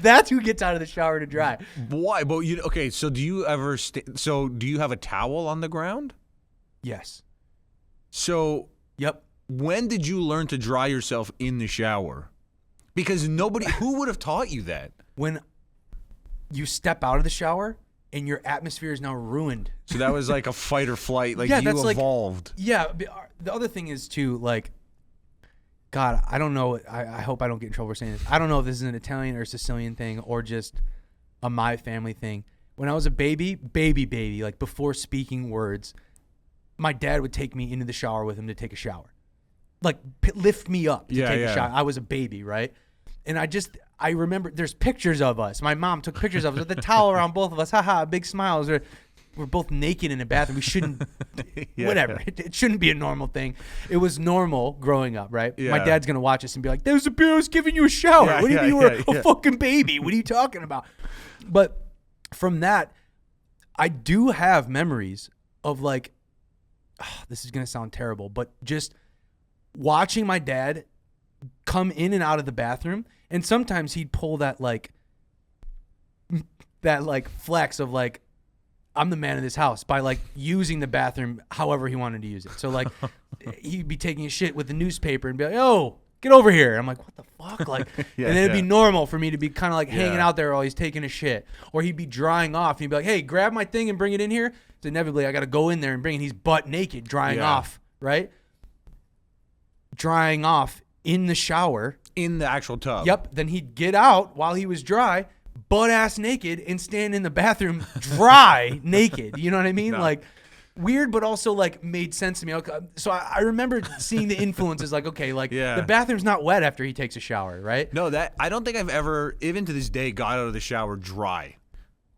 That's who gets out of the shower to dry. Why? But okay, so do you ever do you have a towel on the ground? Yes. So Yep. when did you learn to dry yourself in the shower? Because who would have taught you that? When you step out of the shower and your atmosphere is now ruined. So that was like a fight or flight, like Yeah, you that's evolved. Yeah. The other thing is too, like, God, I don't know. I hope I don't get in trouble for saying this. I don't know if this is an Italian or Sicilian thing or just a my family thing. When I was a baby, like before speaking words, my dad would take me into the shower with him to take a shower. Like lift me up to take a shower. I was a baby, right? And I remember there's pictures of us. My mom took pictures of us with a towel around both of us. Haha, big smiles. We're both naked in a bathroom. We shouldn't, whatever. Yeah. It shouldn't be a normal thing. It was normal growing up, right? Yeah. My dad's going to watch us and be like, there's a beer, I was giving you a shower. What do you mean you were a fucking baby? What are you talking about? But from that, I do have memories of like, this is going to sound terrible, but just watching my dad come in and out of the bathroom. And sometimes he'd pull that flex of like, I'm the man of this house by like using the bathroom however he wanted to use it. So like he'd be taking a shit with the newspaper and be like, "Oh, get over here." And I'm like, "What the fuck?" Like, and then it'd be normal for me to be kind of like hanging out there while he's taking a shit. Or he'd be drying off and he'd be like, "Hey, grab my thing and bring it in here." So inevitably I got to go in there and bring it. He's butt naked, drying off, right? Drying off in the shower. In the actual tub. Yep. Then he'd get out while he was dry, butt ass naked, and stand in the bathroom dry naked. You know what I mean? No. Like weird, but also like made sense to me. Okay. So I remember seeing the influences like, okay, like the bathroom's not wet after he takes a shower, right? No, I don't think I've ever, even to this day, got out of the shower dry.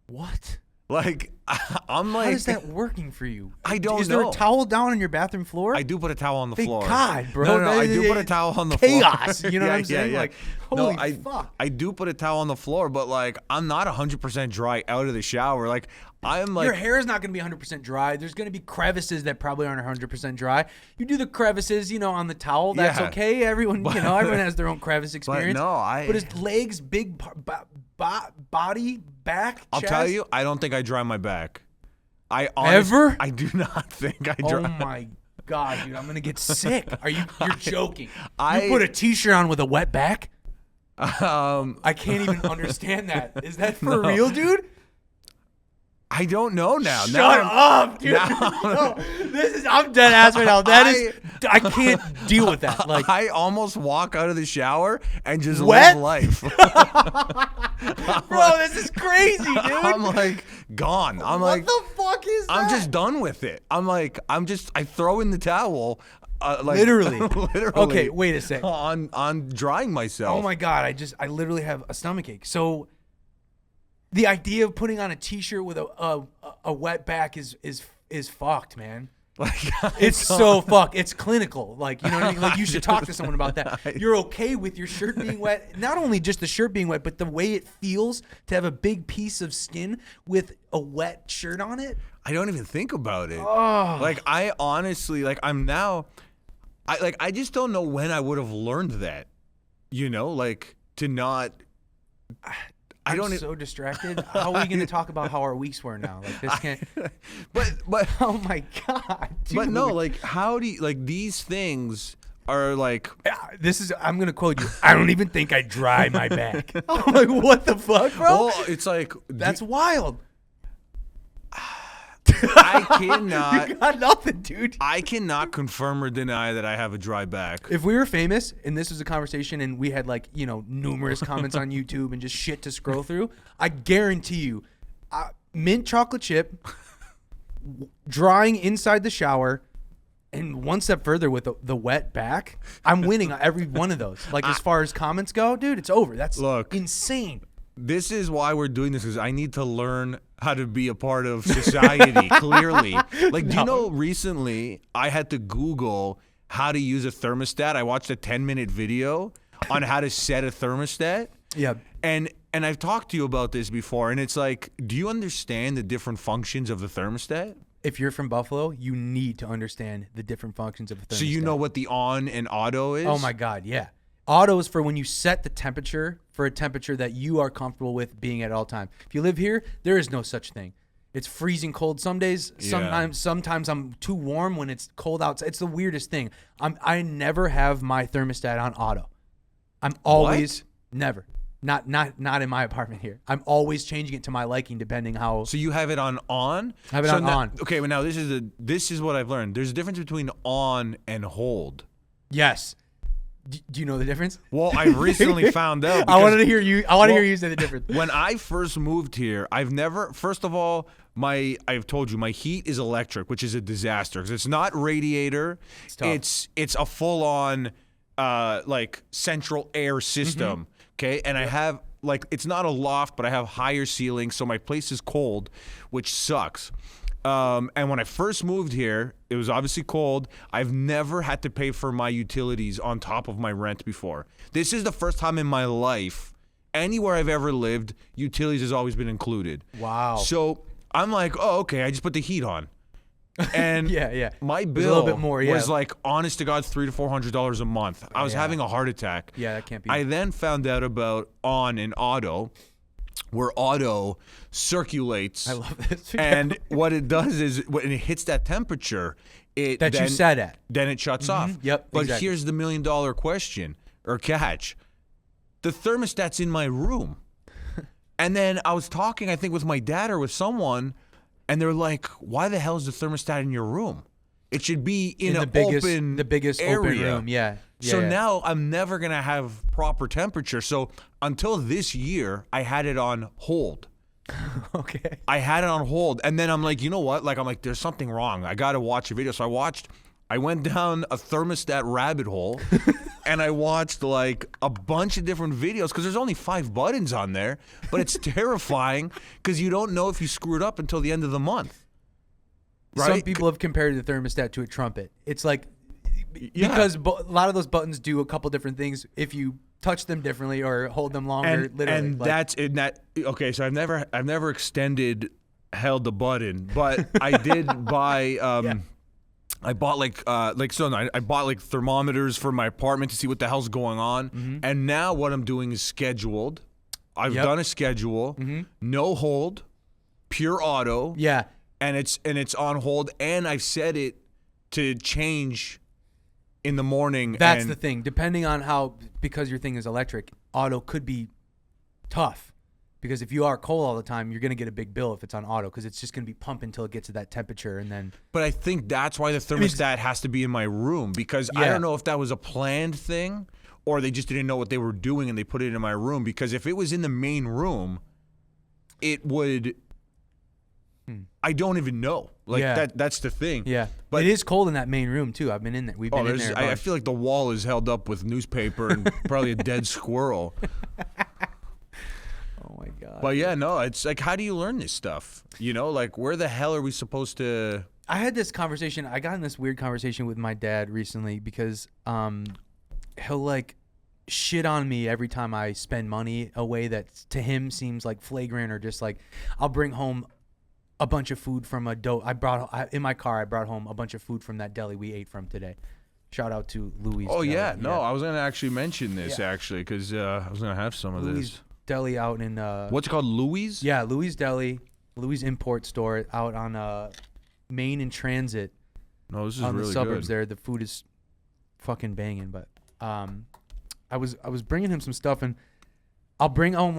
What? Like, I'm like... How is that working for you? I don't know. Is there a towel down on your bathroom floor? I do put a towel on the floor. God, bro. No, I do put a towel on the chaos, floor. You know what I'm saying? Yeah. Like, holy fuck. I do put a towel on the floor, but, like, I'm not 100% dry out of the shower. Like, I'm like... Your hair is not going to be 100% dry. There's going to be crevices that probably aren't 100% dry. You do the crevices, on the towel. That's okay. Everyone, everyone has their own crevice experience. But his legs, big body, back, chest. I'll tell you, I don't think I dry my back. Ever? I do not think I dry. Oh my God, dude, I'm gonna get sick. You're joking? You put a t-shirt on with a wet back? I can't even understand that. Is that for real, dude? I don't know now. Shut up, dude. No, I'm dead ass right now. I can't deal with that. Like, I almost walk out of the shower and just live life. Bro, this is crazy, dude. I'm like gone. I'm what the fuck is that? I'm just done with it. I throw in the towel. Literally. Literally. Okay, wait a sec. On drying myself. Oh my God, I literally have a stomachache. So the idea of putting on a t-shirt with a wet back is fucked, man. It's so fucked. It's clinical. Like, you know what I mean? Like, you should talk to someone about that. You're okay with your shirt being wet. Not only just the shirt being wet, but the way it feels to have a big piece of skin with a wet shirt on it. I don't even think about it. Oh. Like, I honestly, like, I just don't know when I would have learned that. Like, to not... I'm so distracted. How are we going to talk about how our weeks were now? Like, this can't. But oh my God, dude. But no, like, how do you, like, these things are like. I'm going to quote you. I don't even think I dry my back. I'm like, what the fuck, bro? Well, it's like. That's wild. I cannot. You got nothing, dude. I cannot confirm or deny that I have a dry back. If we were famous and this was a conversation and we had like, numerous comments on YouTube and just shit to scroll through, I guarantee you, mint chocolate chip, drying inside the shower, and one step further with the wet back, I'm winning every one of those. Like, as far as comments go, dude, it's over. That's insane. This is why we're doing this, because I need to learn how to be a part of society, clearly. Like, do you know, recently I had to Google how to use a thermostat. I watched a 10-minute video on how to set a thermostat. Yeah. And And I've talked to you about this before, and it's like, do you understand the different functions of the thermostat? If you're from Buffalo, you need to understand the different functions of a thermostat. So you know what the on and auto is? Oh my God, yeah. Auto is for when you set the temperature for a temperature that you are comfortable with being at all time. If you live here, there is no such thing. It's freezing cold some days. Sometimes I'm too warm when it's cold outside. It's the weirdest thing. I never have my thermostat on auto. I'm always never. Not in my apartment here. I'm always changing it to my liking depending how. So you have it on? I have it on. Okay, well now this is what I've learned. There's a difference between on and hold. Yes. Do you know the difference? Well, I recently found out. I wanted to hear you. I want to hear you say the difference. When I first moved here, first of all, I've told you my heat is electric, which is a disaster because it's not radiator. It's a full on like central air system. Okay, and I have it's not a loft, but I have higher ceilings, so my place is cold, which sucks. And when I first moved here, it was obviously cold. I've never had to pay for my utilities on top of my rent before. This is the first time in my life, anywhere I've ever lived, utilities has always been included. Wow. So I'm like, oh, okay, I just put the heat on. And my bill a little bit more, was like, honest to God, $300 to $400 a month. I was having a heart attack. Yeah, that can't be. I then found out about on and auto, where auto circulates. I love this. And what it does is when it hits that temperature, you set at, then it shuts off. Yep. But exactly. here's the $1 million question or catch: the thermostat's in my room. And then I was talking, I think, with my dad or with someone. And they're like, why the hell is the thermostat in your room? It should be in the biggest area. Open room. Yeah. So now I'm never going to have proper temperature. So until this year, I had it on hold. Okay. I had it on hold. And then I'm like, you know what? I'm like, there's something wrong. I got to watch a video. So I went down a thermostat rabbit hole and I watched like a bunch of different videos because there's only 5 buttons on there, but it's terrifying because you don't know if you screwed up until the end of the month. Right? Some people have compared the thermostat to a trumpet. It's like, because a lot of those buttons do a couple different things if you touch them differently or hold them longer. Okay, so I've never held the button, but I did buy I bought I bought thermometers for my apartment to see what the hell's going on. And now what I'm doing is scheduled. I've done a schedule, no hold, pure auto. Yeah. And it's on hold, and I've set it to change in the morning. That's the thing. Depending on because your thing is electric, auto could be tough. Because if you are cold all the time, you're going to get a big bill if it's on auto because it's just going to be pumping until it gets to that temperature and then. But I think that's why the thermostat has to be in my room because I don't know if that was a planned thing or they just didn't know what they were doing and they put it in my room. Because if it was in the main room, it would. I don't even know. That's the thing. Yeah. But it is cold in that main room too. I've been in there. We've been in there. I feel like the wall is held up with newspaper and probably a dead squirrel. Oh my God. But yeah, no, it's like, how do you learn this stuff? You know, like where the hell are we supposed to? I had this conversation. I got in this weird conversation with my dad recently because he'll shit on me every time I spend money a way that to him seems like flagrant or just like I'll bring home a bunch of food from in my car. I brought home a bunch of food from that deli we ate from today. Shout out to Louis. Oh yeah, no, I was gonna actually mention this actually because I was gonna have some of this. Deli out in what's it called, Louis? Yeah, Louis Deli, Louis Import Store out on Main and Transit. No, this is on really the suburbs good. there. The food is fucking banging. But I was bringing him some stuff, and I'll bring home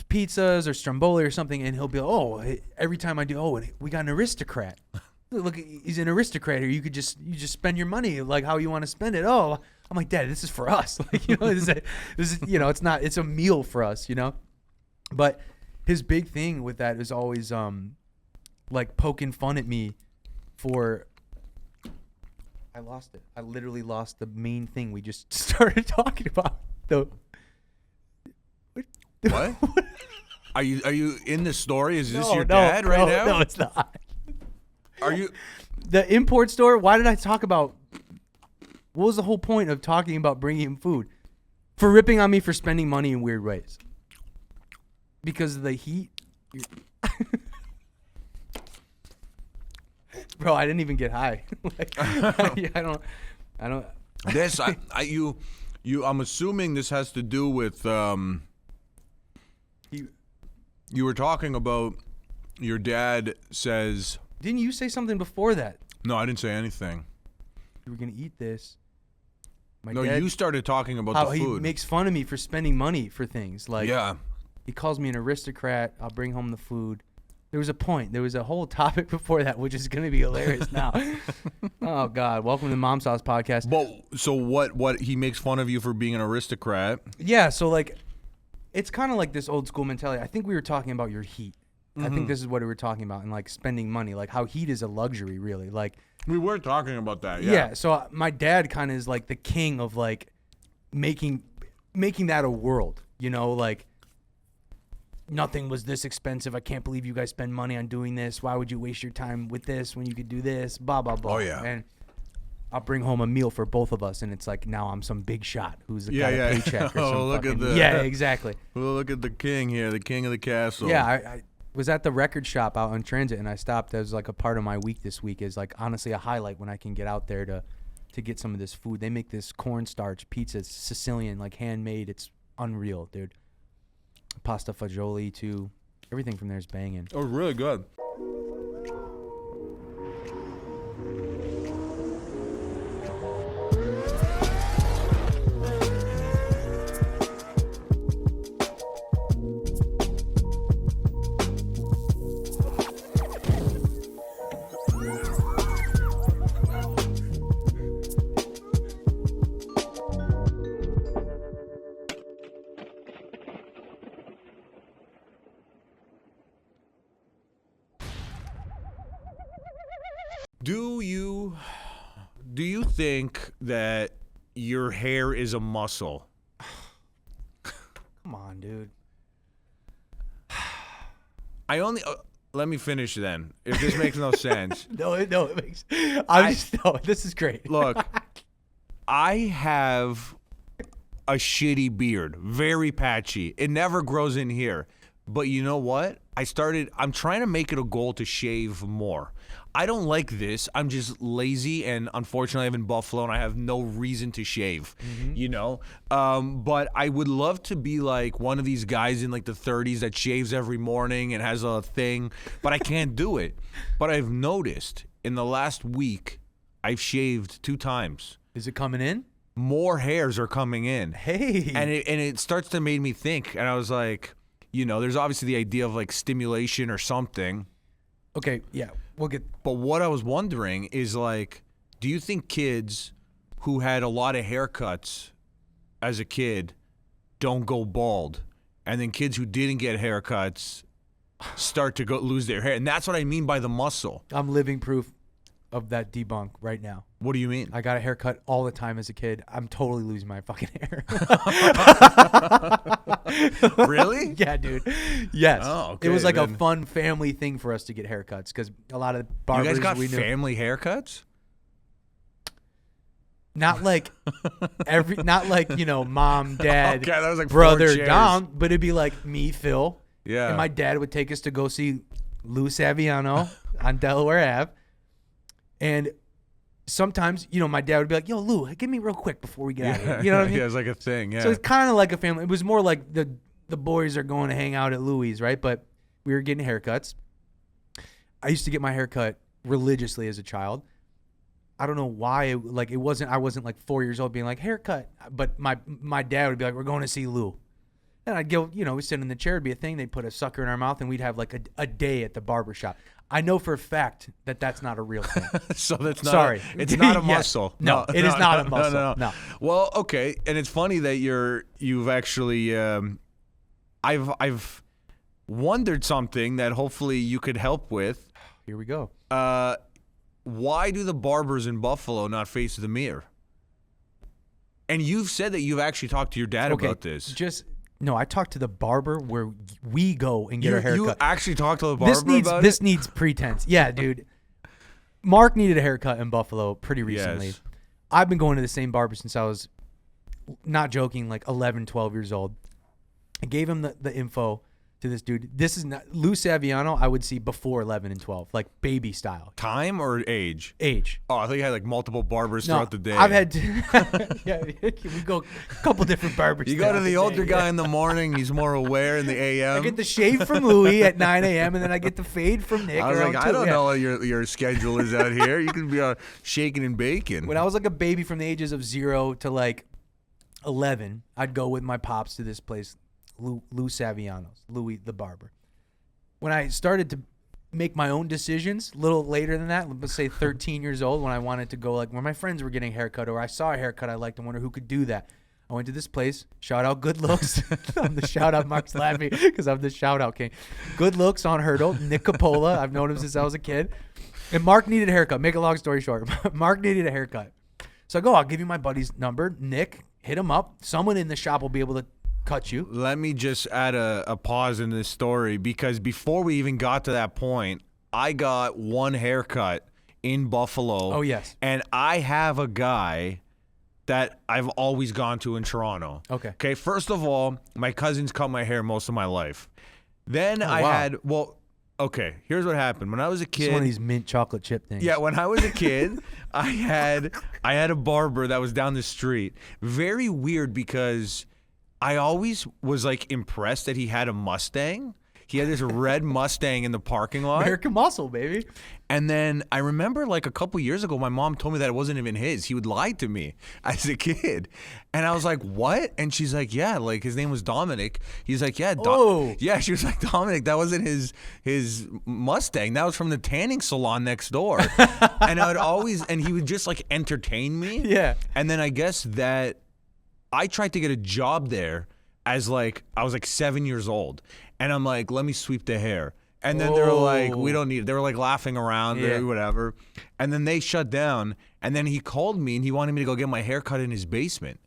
pizzas or stromboli or something, and he'll be like, oh, every time I do, we got an aristocrat. Look, he's an aristocrat here. You just spend your money like how you want to spend it. Oh, I'm like, Dad, this is for us. This is it's a meal for us, But his big thing with that is always poking fun at me for. I lost it. I literally lost the main thing we just started talking about. What? Are you in the story? Is this your dad right now? No, it's not. Are you the import store? Why did I talk about? What was the whole point of talking about bringing him food? For ripping on me for spending money in weird ways. Because of the heat. Bro, I didn't even get high. I don't. This, I'm assuming this has to do with, you were talking about your dad says. Didn't you say something before that? No, I didn't say anything. You were going to eat this. No, you started talking about how the food. He makes fun of me for spending money for things. Like, yeah. He calls me an aristocrat. I'll bring home the food. There was a point. There was a whole topic before that, which is going to be hilarious now. Oh, God. Welcome to the Mom's House podcast. But, so what? He makes fun of you for being an aristocrat? Yeah, so, like, it's kind of like this old school mentality. I think we were talking about your heat. I think this is what we were talking about, and, like, spending money. Like, how heat is a luxury, really. Like, we were talking about that, yeah. So my dad kind of is, like, the king of, like, making that a world. You know, like, nothing was this expensive. I can't believe you guys spend money on doing this. Why would you waste your time with this when you could do this? Blah, blah, blah. Oh, yeah. And I'll bring home a meal for both of us, and it's like now I'm some big shot who's got a paycheck or something. Look at the, yeah, exactly. Well, look at the king here, the king of the castle. Yeah, I was at the record shop out on Transit, and I stopped as like a part of my week this week is like honestly a highlight when I can get out there to get some of this food. They make this cornstarch pizza, it's Sicilian, like handmade. It's unreal, dude. Pasta fagioli too. Everything from there is banging. Oh, really good. Do you think that your hair is a muscle? Come on, dude. I only let me finish then. If this makes no sense. No, it makes. This is great. Look, I have a shitty beard, very patchy. It never grows in here. But you know what? I'm trying to make it a goal to shave more. I don't like this. I'm just lazy, and unfortunately, I live in Buffalo, and I have no reason to shave, you know? But I would love to be like one of these guys in like the 30s that shaves every morning and has a thing, but I can't do it. But I've noticed in the last week, I've shaved 2 times. Is it coming in? More hairs are coming in. Hey. And it starts to make me think, and I was like, you know, there's obviously the idea of like stimulation or something. Okay, yeah, we'll get. But what I was wondering is like, do you think kids who had a lot of haircuts as a kid don't go bald, and then kids who didn't get haircuts start to lose their hair? And that's what I mean by the muscle. I'm living proof of that debunk right now. What do you mean? I got a haircut all the time as a kid. I'm totally losing my fucking hair. Really? Yeah, dude. Yes. Oh, okay, it was like a fun family thing for us to get haircuts because a lot of barbers you guys got we knew. family haircuts? Not like you know, mom, dad, Okay, that was like brother 4 chairs. down, but it'd be like me, Phil. Yeah. And my dad would take us to go see Lou Saviano on Delaware Ave. And sometimes, you know, my dad would be like, yo, Lou, give me real quick before we get out of here. You know what I mean? Yeah, it's like a thing, yeah. So it's kind of like a family. It was more like the boys are going to hang out at Louis, right? But we were getting haircuts. I used to get my haircut religiously as a child. I don't know why. I wasn't like 4 years old being like, haircut. But my dad would be like, we're going to see Lou. And I'd go, you know, we'd sit in the chair, it'd be a thing. They'd put a sucker in our mouth, and we'd have like a day at the barber shop. I know for a fact that that's not a real thing. So that's not. Sorry. It's not a Yes. muscle. No, it is not a muscle. No. Well, okay, and it's funny that you've actually. I've wondered something that hopefully you could help with. Here we go. Why do the barbers in Buffalo not face the mirror? And you've said that you've actually talked to your dad about this. No, I talked to the barber where we go and get our haircut. You actually talked to the barber about this it? needs pretense. Yeah, dude. Mark needed a haircut in Buffalo pretty recently. Yes. I've been going to the same barber since I was not joking, like 11, 12 years old. I gave him the info to this dude. This is not Lou Saviano. I would see before 11 and 12, like baby style. Time or age? Age. Oh, I thought you had like multiple barbers throughout the day. I've had yeah, we go a couple different barbers. You go to the older guy in the morning. He's more aware in the a.m. I get the shave from Louie at 9 a.m. and then I get the fade from Nick. I was like, around I 2. don't Yeah. know what your schedule is out here. You could be shaking and baking. When I was like a baby from the ages of 0 to like 11, I'd go with my pops to this place, Lou Saviano's, Louie the barber. When I started to make my own decisions, a little later than that, let's say 13 years old, when I wanted to go like where my friends were getting a haircut or I saw a haircut I liked and wonder who could do that. I went to this place, shout out Good Looks. I'm the shout out, Mark's laughing because I'm the shout out king. Good Looks on Hurdle, Nick Capola. I've known him since I was a kid. And Mark needed a haircut. Make a long story short, Mark needed a haircut. So I go, I'll give you my buddy's number. Nick, hit him up. Someone in the shop will be able to cut you. Let me just add a pause in this story because before we even got to that point, I got one haircut in Buffalo. Oh, yes. And I have a guy that I've always gone to in Toronto. Okay. Okay, first of all, my cousins cut my hair most of my life. Then okay, here's what happened. When I was a kid. It's one of these mint chocolate chip things. Yeah, when I was a kid, I had a barber that was down the street. Very weird because I always was like impressed that he had a Mustang. He had this red Mustang in the parking lot. American Muscle, baby. And then I remember like a couple years ago, my mom told me that it wasn't even his. He would lie to me as a kid. And I was like, what? And she's like, yeah, like his name was Dominic. He's like, yeah. Yeah, she was like, Dominic, that wasn't his Mustang. That was from the tanning salon next door. And he would just like entertain me. Yeah. And then I guess that I tried to get a job there as like, I was like 7 years old. And I'm like, let me sweep the hair. And then they're like, we don't need it. They were like laughing around or whatever. And then they shut down. And then he called me and he wanted me to go get my hair cut in his basement.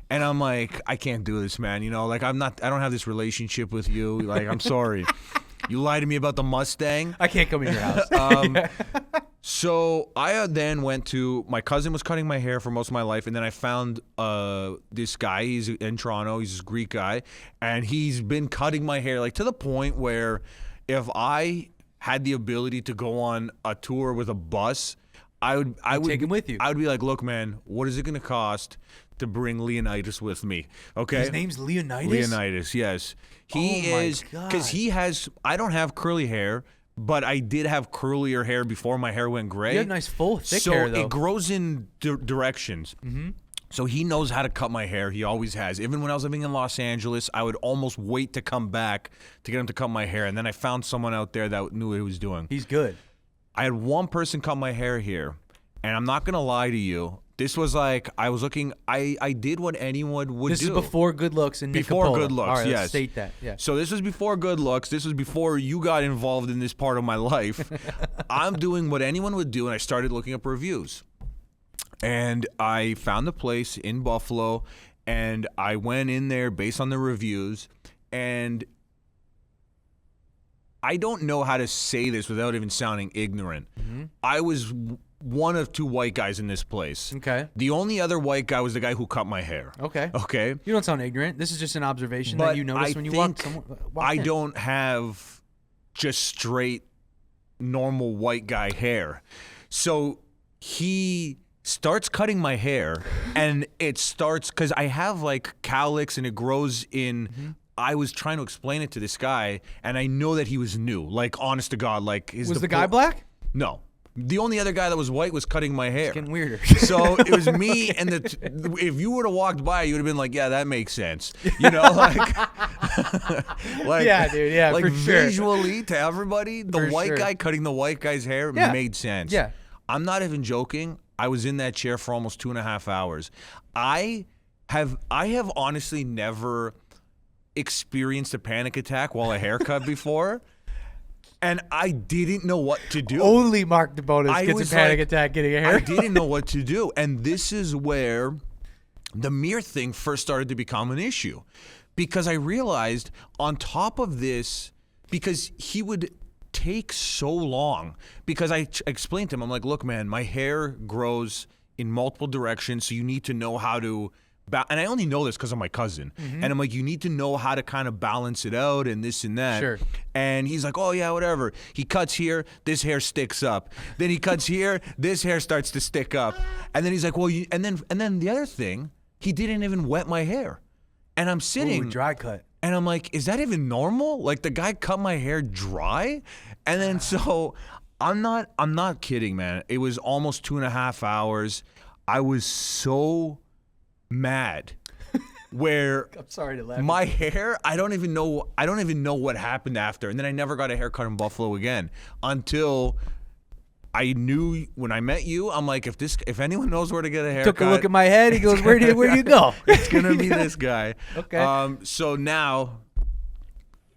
And I'm like, I can't do this, man. You know, like I don't have this relationship with you. Like, I'm sorry. You lied to me about the Mustang. I can't come in your house. So I then went to, my cousin was cutting my hair for most of my life, and then I found this guy. He's in Toronto. He's this Greek guy, and he's been cutting my hair like to the point where if I had the ability to go on a tour with a bus, I would take him with you. I would be like, look, man, what is it going to cost to bring Leonidas with me? Okay, His name's Leonidas? Leonidas, yes. He is, because he has, I don't have curly hair, but I did have curlier hair before my hair went gray. You have nice, full, thick so hair, though. it grows in directions. Mm-hmm. So he knows how to cut my hair. He always has. Even when I was living in Los Angeles, I would almost wait to come back to get him to cut my hair. And then I found someone out there that knew what he was doing. He's good. I had one person cut my hair here. And I'm not going to lie to you. This was like, I was looking, I did what anyone would do. This is before Good Looks and Nick Before Capola. Good Looks, All right, yes. Let's state that, yeah. So this was before Good Looks. This was before you got involved in this part of my life. I'm doing what anyone would do, and I started looking up reviews. And I found a place in Buffalo, and I went in there based on the reviews, and I don't know how to say this without even sounding ignorant. Mm-hmm. I was one of two white guys in this place. Okay. The only other white guy was the guy who cut my hair. Okay. Okay. You don't sound ignorant. This is just an observation But that you noticed when you walked I in. don't have just straight normal white guy hair. So he starts cutting my hair and it starts, because I have like cowlicks and it grows in. Mm-hmm. I was trying to explain it to this guy and I know that he was new. Like, honest to God, like, was the guy black? No. The only other guy that was white was cutting my hair. It's getting weirder. So it was me, and if you would have walked by, you would have been like, "Yeah, that makes sense." You know, like yeah, dude, yeah, like for visually to everybody, the For white sure. guy cutting the white guy's hair made sense. Yeah, I'm not even joking. I was in that chair for almost 2.5 hours. I have honestly never experienced a panic attack while a haircut before. And I didn't know what to do. Only Mark DeBonis gets a panic attack getting a haircut. I didn't know what to do. And this is where the mirror thing first started to become an issue. Because I realized on top of this, because he would take so long, because I explained to him, I'm like, look, man, my hair grows in multiple directions, so you need to know how to and I only know this because of my cousin. And I'm like, you need to know how to kind of balance it out and this and that. Sure. And he's like, oh yeah, whatever. He cuts here, this hair sticks up. Then he cuts here, this hair starts to stick up. And then he's like, well, and then the other thing, he didn't even wet my hair. And I'm sitting. Ooh, dry cut. And I'm like, is that even normal? Like the guy cut my hair dry? And then so I'm not kidding, man. It was almost 2.5 hours. I was so mad where I'm sorry to laugh. my hair, I don't even know what happened after. And then I never got a haircut in Buffalo again until I knew when I met you. I'm like, if anyone knows where to get a haircut, Took a look at my head. He goes, where do you go? It's gonna be this guy. Okay. So now,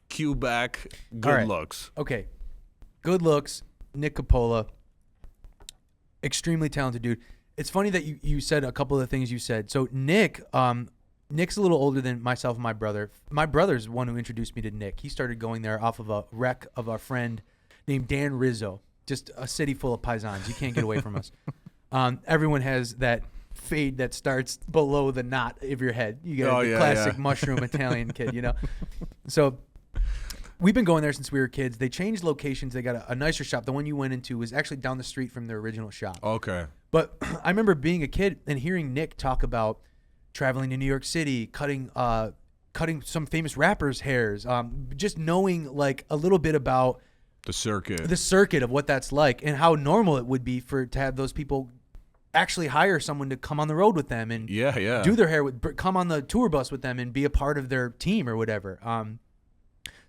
cue back. Good All right. looks. Okay. Good looks. Nick Coppola. Extremely talented dude. It's funny that you said a couple of the things you said. So Nick's a little older than myself and my brother. My brother's the one who introduced me to Nick. He started going there off of a wreck of a friend named Dan Rizzo. Just a city full of paisans. You can't get away from us. Everyone has that fade that starts below the knot of your head. You get the classic mushroom Italian kid, you know? So we've been going there since we were kids. They changed locations. They got a nicer shop. The one you went into was actually down the street from their original shop. Okay. But I remember being a kid and hearing Nick talk about traveling to New York City, cutting some famous rappers' hairs, just knowing like a little bit about the circuit of what that's like and how normal it would be to have those people actually hire someone to come on the road with them and do their hair come on the tour bus with them and be a part of their team or whatever.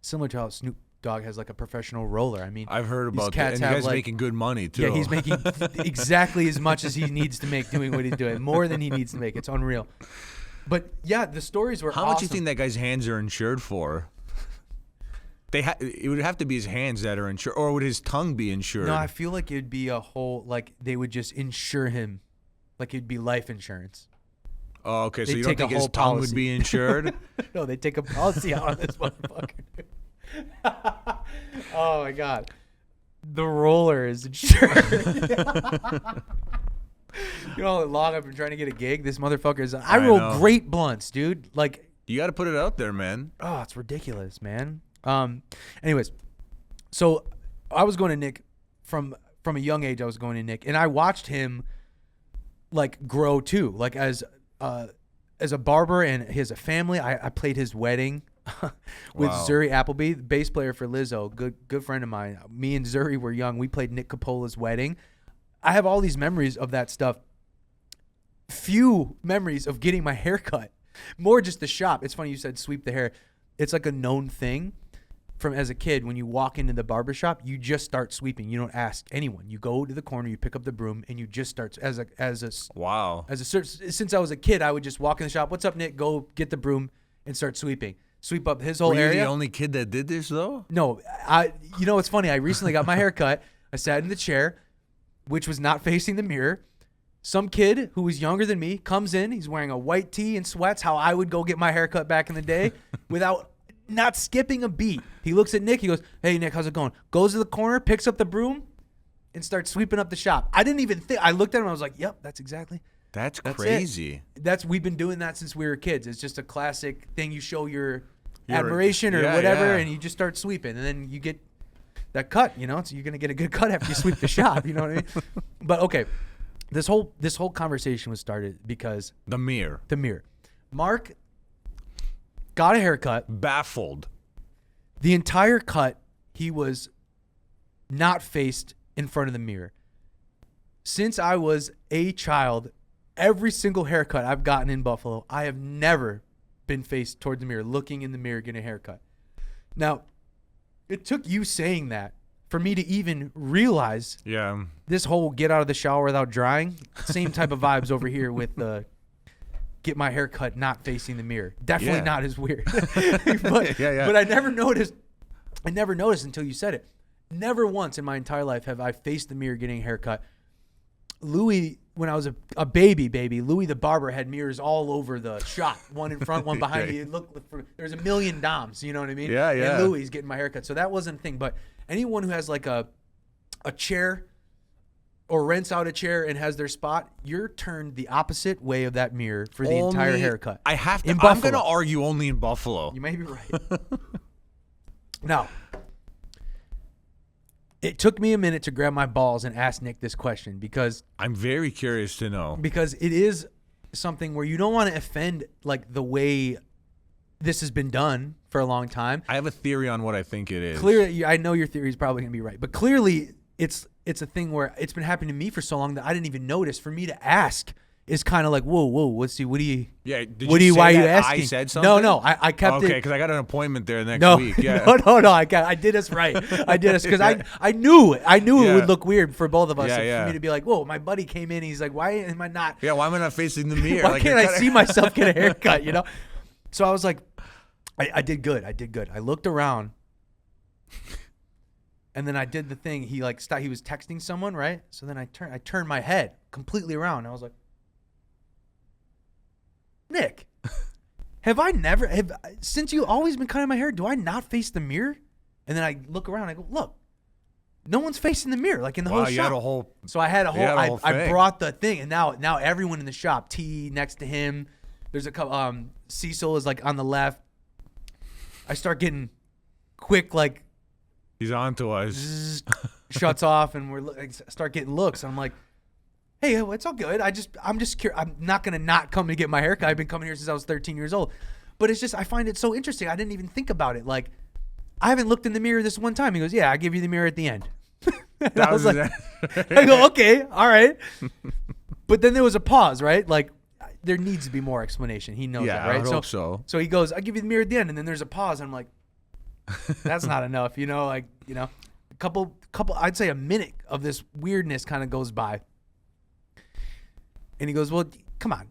Similar to how Snoop Dogg has like a professional roller. I mean, I've heard about that. And the guy's making good money too. Yeah, he's making exactly as much as he needs to make doing what he's doing. More than he needs to make. It's unreal. But yeah, the stories were How awesome. much do you think that guy's hands are insured for? It would have to be his hands that are insured, or would his tongue be insured? No, I feel like it'd be a whole, like they would just insure him. Like it'd be life insurance. Oh, okay. So They'd you don't take a think his whole tongue would policy. be insured? No, they take a policy out on this motherfucker. Oh my God. The roller is insured. You know how long I've been trying to get a gig? This motherfucker is. I roll know. great blunts, dude. Like, You got to put it out there, man. oh, it's ridiculous, man. Anyways, so I was going to Nick from a young age. I was going to Nick, and I watched him like grow too. Like as a barber, and he has a family. I played his wedding with Wow. Zuri Appleby, the bass player for Lizzo. Good friend of mine. Me and Zuri were young. We played Nick Coppola's wedding. I have all these memories of that stuff. Few memories of getting my hair cut. More just the shop. It's funny you said sweep the hair. It's like a known thing from as a kid. When you walk into the barbershop, you just start sweeping. You don't ask anyone. You go to the corner, you pick up the broom, and you just start Wow. Since I was a kid, I would just walk in the shop. What's up, Nick? Go get the broom and start sweeping. Sweep up his whole Were you area. the only kid that did this though? No, you know what's funny? I recently got my hair cut. I sat in the chair, which was not facing the mirror. Some kid who was younger than me comes in. He's wearing a white tee and sweats, how I would go get my hair cut back in the day, without not skipping a beat. He looks at Nick. He goes, "Hey, Nick, how's it going?" Goes to the corner, picks up the broom, and starts sweeping up the shop. I didn't even think. I looked at him. I was like, "Yep, that's exactly." That's That's crazy. We've been doing that since we were kids. It's just a classic thing. You show your Your- admiration or yeah, whatever, yeah. and you just start sweeping, and then you get that cut. You know, so you're gonna get a good cut after you sweep the shop. You know what I mean? But okay, this whole conversation was started because The mirror. the mirror. Mark got a haircut. Baffled. The entire cut, he was not faced in front of the mirror. Since I was a child, every single haircut I've gotten in Buffalo, I have never been faced towards the mirror, looking in the mirror, getting a haircut. Now, it took you saying that for me to even realize Yeah. this whole get out of the shower without drying, same type of vibes over here with the get my hair cut not facing the mirror. Definitely Yeah. not as weird. but, Yeah. but I never noticed until you said it. Never once in my entire life have I faced the mirror getting a haircut. Louis, when I was a baby, Louis the barber had mirrors all over the shop. One in front, one behind you. There's a million Doms, you know what I mean? Yeah. And Louis getting my haircut. So that wasn't a thing. But anyone who has like a chair or rents out a chair and has their spot, you're turned the opposite way of that mirror for the entire haircut. I have to. In I'm Buffalo. going to argue only in Buffalo. You may be right. Now, it took me a minute to grab my balls and ask Nick this question because I'm very curious to know. Because it is something where you don't want to offend like the way this has been done for a long time. I have a theory on what I think it is. Clearly, I know your theory is probably going to be right, but clearly it's a thing where it's been happening to me for so long that I didn't even notice. For me to ask is kind of like, whoa, let's see, what do you? Yeah, did what you you? say why that are you asking? I said something? No, I kept it. Okay, because I got an appointment there next No, week. Yeah. no, I did this right. I did this because I knew it Yeah. would look weird for both of us Yeah. for me to be like, whoa, my buddy came in. He's like, why am I not? Yeah, why am I not facing the mirror? Why Like, can't you're I kinda- see myself get a haircut? You know. So I was like, I did good. I looked around, and then I did the thing. He like stopped. He was texting someone, right? So then I turned my head completely around. And I was like, Nick, since you always been cutting my hair, do I not face the mirror? And then I look around. I go, look, no one's facing the mirror like in the whole you shop. had a whole. So I had a whole. had a whole I thing. brought the thing, and now everyone in the shop, T next to him. There's a couple. Cecil is like on the left. I start getting quick, like He's on to us. zzz, shuts off, and start getting looks. And I'm like, hey, it's all good. I'm just curious. I'm not gonna not come to get my haircut. I've been coming here since I was 13 years old. But it's just I find it so interesting. I didn't even think about it. Like I haven't looked in the mirror this one time. He goes, yeah, I give you the mirror at the end. That I was was like, I go, okay, all right. But then there was a pause, right? Like there needs to be more explanation. He knows Yeah, that, right? I would hope so. So he goes, I give you the mirror at the end, and then there's a pause. And I'm like, that's not enough, a couple, I'd say a minute of this weirdness kind of goes by. And he goes, well, come on.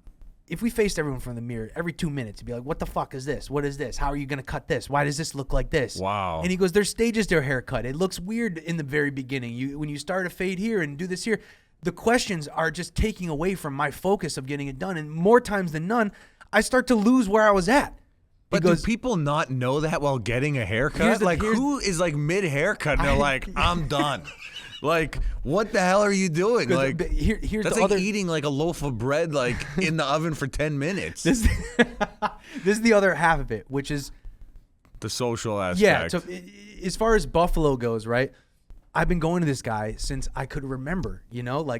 If we faced everyone from the mirror every 2 minutes, he'd be like, what the fuck is this? What is this? How are you going to cut this? Why does this look like this? Wow. And he goes, there's stages to a haircut. It looks weird in the very beginning. When you start a fade here and do this here, the questions are just taking away from my focus of getting it done. And more times than none, I start to lose where I was at. But goes, do people not know that while getting a haircut? Who is like mid-haircut and they're like, I'm done. Like, what the hell are you doing? Like, here's that's the like other eating like a loaf of bread like in the oven for 10 minutes. This is the other half of it, which is The social aspect. yeah. So as far as Buffalo goes, right? I've been going to this guy since I could remember.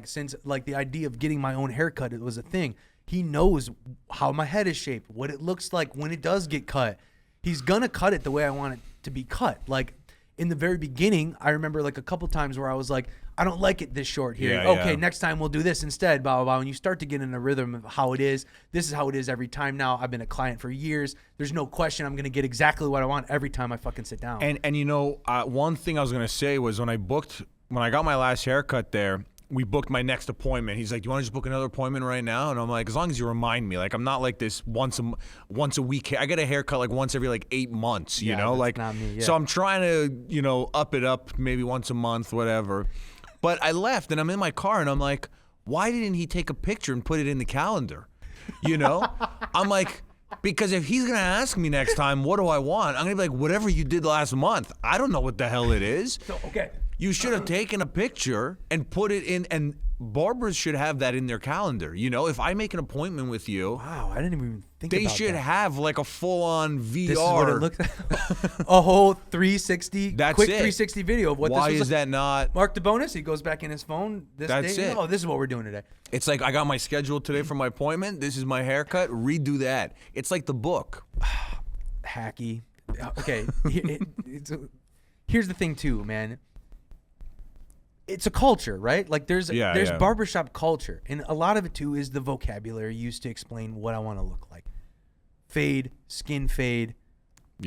Since the idea of getting my own haircut, it was a thing. He knows how my head is shaped, what it looks like when it does get cut. He's gonna cut it the way I want it to be cut. Like in the very beginning, I remember like a couple times where I was like, I don't like it this short here. Yeah, okay, yeah. next time we'll do this instead, blah, blah, blah. And you start to get in a rhythm of how it is. This is how it is every time now. I've been a client for years. There's no question I'm going to get exactly what I want every time I fucking sit down. And one thing I was going to say was when I got my last haircut there, we booked my next appointment. He's like, "You want to just book another appointment right now?" And I'm like, "As long as you remind me. Like, I'm not like this once a week. I get a haircut like once every like 8 months. You know, that's like not me, yeah. So I'm trying to up it up maybe once a month, whatever. But I left and I'm in my car and I'm like, why didn't he take a picture and put it in the calendar? I'm like, because if he's gonna ask me next time, what do I want? I'm gonna be like, whatever you did last month. I don't know what the hell it is. So, okay. You should have taken a picture and put it in, and barbers should have that in their calendar. If I make an appointment with you, Wow, I didn't even think they about should that. have like a full-on VR. This is what it looks like. A whole 360, That's quick it. 360 video of what Why this was is like. that not? Mark DeBonis, he goes back in his phone this That's day. it. Oh, this is what we're doing today. It's like I got my schedule today for my appointment. This is my haircut. Redo that. It's like the book. Hacky. Okay. Here's the thing too, man. It's a culture, right? Like there's Yeah. barbershop culture. And a lot of it too is the vocabulary used to explain what I want to look like. Fade, skin fade,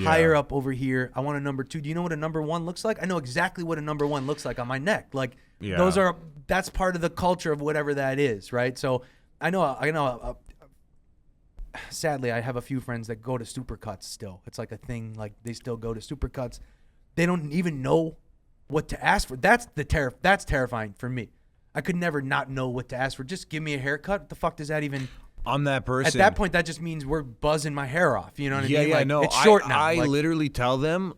higher up over here. I want a number 2. Do you know what a number 1 looks like? I know exactly what a number 1 looks like on my neck. Like that's part of the culture of whatever that is, right? So I know sadly I have a few friends that go to supercuts still. It's like a thing, like they still go to supercuts. They don't even know what to ask for. That's terrifying for me. I could never not know what to ask for. Just give me a haircut. What the fuck does that even? I'm that person. At that point, that just means we're buzzing my hair off. You know what I mean? Yeah, like, no. It's short now. I Like, literally tell them,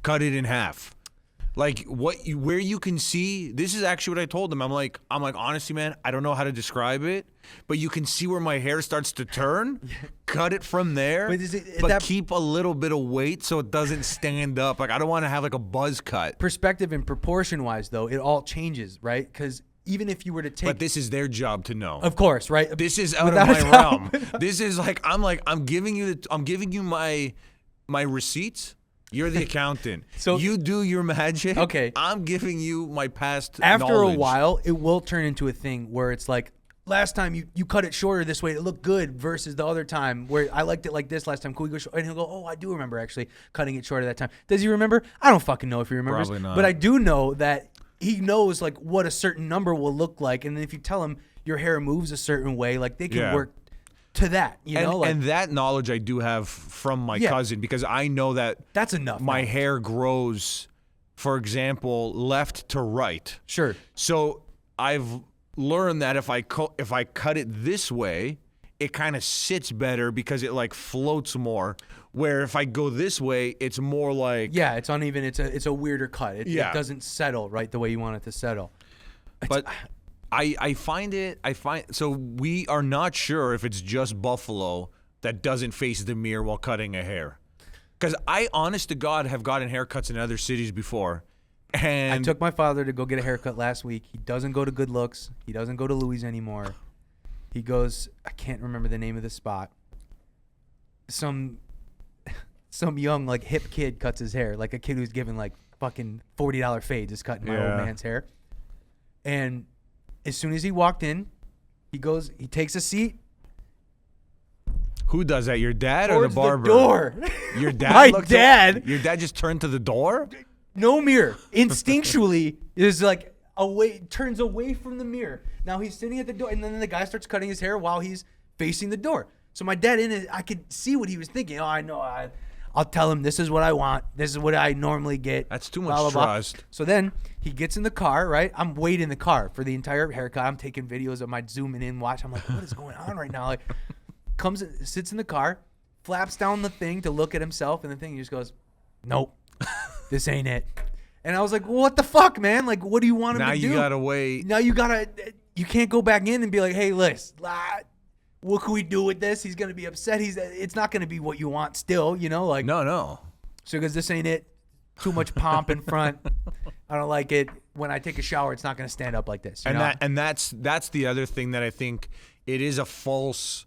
cut it in half. Like where you can see, this is actually what I told them. I'm like, honestly, man, I don't know how to describe it, but you can see where my hair starts to turn. Cut it from there, but keep a little bit of weight so it doesn't stand up. Like I don't want to have like a buzz cut. Perspective and proportion wise, though, it all changes, right? Because even if you were to take, but this is their job to know. Of course, right? This is out of my realm. This is like I'm giving you my receipts. You're the accountant. So you do your magic. Okay. I'm giving you my past After knowledge. a while, it will turn into a thing where it's like, last time you cut it shorter this way, it looked good versus the other time where I liked it like this last time. Could we go short? And he'll go, oh, I do remember actually cutting it shorter that time. Does he remember? I don't fucking know if he remembers. Probably not. But I do know that he knows like what a certain number will look like. And then if you tell him your hair moves a certain way, like they can work to that, and that knowledge I do have from my cousin, because I know that that's enough. My hair grows, for example, left to right. Sure. So I've learned that if I cut it this way, it kind of sits better because it like floats more. Where if I go this way, it's more like it's uneven. It's a weirder cut. It doesn't settle right the way you want it to settle. But I find so we are not sure if it's just Buffalo that doesn't face the mirror while cutting a hair. Because I, honest to God, have gotten haircuts in other cities before. And I took my father to go get a haircut last week. He doesn't go to Good Looks. He doesn't go to Louis anymore. He goes, I can't remember the name of the spot. Some young, like, hip kid cuts his hair. Like a kid who's given, like, fucking $40 fades is cutting my old man's hair. And as soon as he walked in, he takes a seat. Who does that? Your dad or the barber? The door. Your dad. My dad. Your dad just turned to the door? No mirror. Instinctually is like turns away from the mirror. Now he's sitting at the door, and then the guy starts cutting his hair while he's facing the door. So my dad I could see what he was thinking. Oh, I know. I'll tell him this is what I want. This is what I normally get. That's too much trust. So then he gets in the car, right? I'm waiting in the car for the entire haircut. I'm taking videos of my zooming in watch. I'm like, what is going on right now? Like, sits in the car, flaps down the thing to look at himself, and the thing he just goes, nope, this ain't it. And I was like, well, what the fuck, man? Like, what do you want him to do? Now you gotta wait. Now you can't go back in and be like, hey, listen, what can we do with this? He's gonna be upset. It's not gonna be what you want still, like. No. So because this ain't it. Too much pomp in front. I don't like it. When I take a shower, it's not gonna stand up like this. That's the other thing that I think it is a false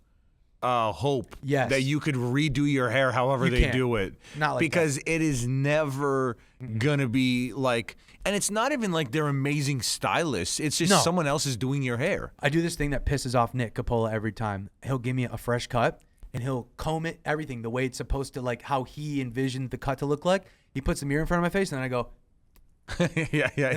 hope that you could redo your hair however they do it. Not like because it is never gonna be like, and it's not even like they're amazing stylists. It's just someone else is doing your hair. I do this thing that pisses off Nick Capola every time. He'll give me a fresh cut and he'll comb it, everything the way it's supposed to, like how he envisioned the cut to look like. He puts the mirror in front of my face and then I go, and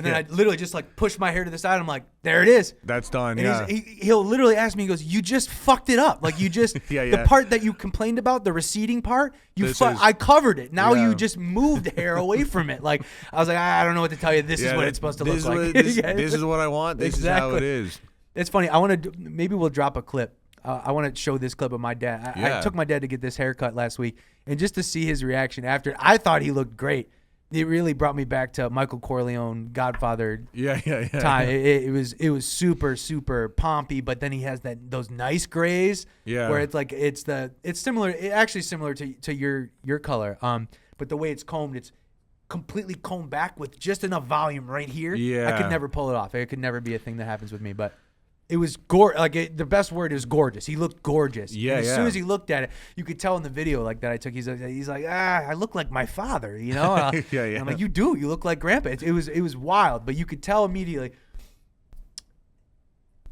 then I literally just like push my hair to the side. I'm like, there it is. That's done. And he'll literally ask me, he goes, you just fucked it up. Like you just, the part that you complained about, the receding part, I covered it. Now you just moved hair away from it. Like I was like, I don't know what to tell you. This is what it's supposed to look like. This is what I want. This is how it is. It's funny. Maybe we'll drop a clip. I want to show this clip of my dad. I took my dad to get this haircut last week, and just to see his reaction after, I thought he looked great. It really brought me back to Michael Corleone, Godfather time. It was super, super pompy, but then he has those nice grays where it's like it's similar. It's actually similar to your color. But the way it's combed, it's completely combed back with just enough volume right here. Yeah, I could never pull it off. It could never be a thing that happens with me, but. It was gorgeous. The best word is gorgeous. He looked gorgeous. Yeah, As soon as he looked at it, you could tell in the video like that I took. He's like, I look like my father, I'm like, you do. You look like Grandpa. It was wild, but you could tell immediately.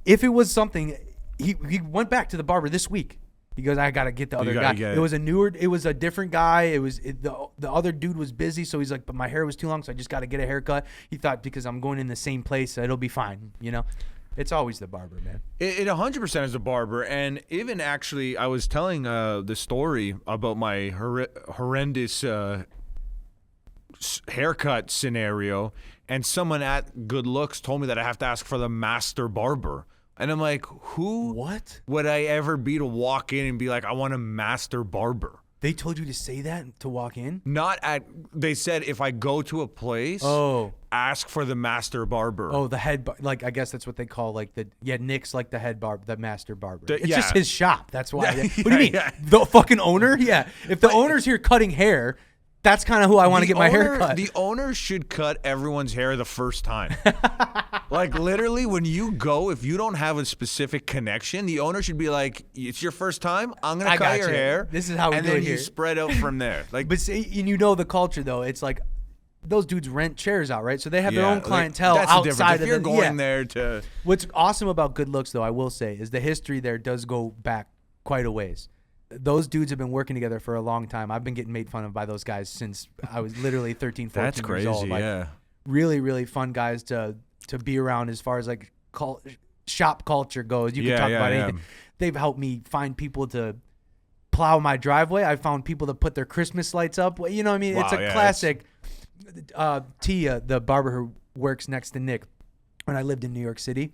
If it was something, he went back to the barber this week. He goes, I gotta get the other guy. It was a different guy. The other dude was busy, so he's like, but my hair was too long, so I just got to get a haircut. He thought because I'm going in the same place, it'll be fine, It's always the barber, man. It 100% is the barber. And even actually, I was telling the story about my horrendous haircut scenario, and someone at Good Looks told me that I have to ask for the master barber. And I'm like, who would I ever be to walk in and be like, I want a master barber? They told you to say that to walk in? Not at. They said if I go to a place, ask for the master barber. Oh, the head, like I guess that's what they call like the Nick's like the head barber, the master barber. It's yeah. just his shop. That's why. What do you mean? The fucking owner? Yeah. If the owner's here cutting hair, that's kind of who I want to get my hair cut. The owner should cut everyone's hair the first time. Like literally, when you go, if you don't have a specific connection, the owner should be like, "It's your first time. I'm gonna cut your hair. This is how we and do then it you here." spread out from there. Like, But see, you know the culture though. It's like those dudes rent chairs out, right? So they have their own like, clientele that's the difference. outside If of you're the, going there to. What's awesome about Good Looks, though, I will say, is the history there does go back quite a ways. Those dudes have been working together for a long time. I've been getting made fun of by those guys since I was literally 13, 14 That's crazy. years old. Like, yeah. really, really fun guys to be around as far as like shop culture goes. You can talk about anything. They've helped me find people to plow my driveway. I found people to put their Christmas lights up. You know what I mean? Wow, it's a classic. Tia, the barber who works next to Nick, when I lived in New York City,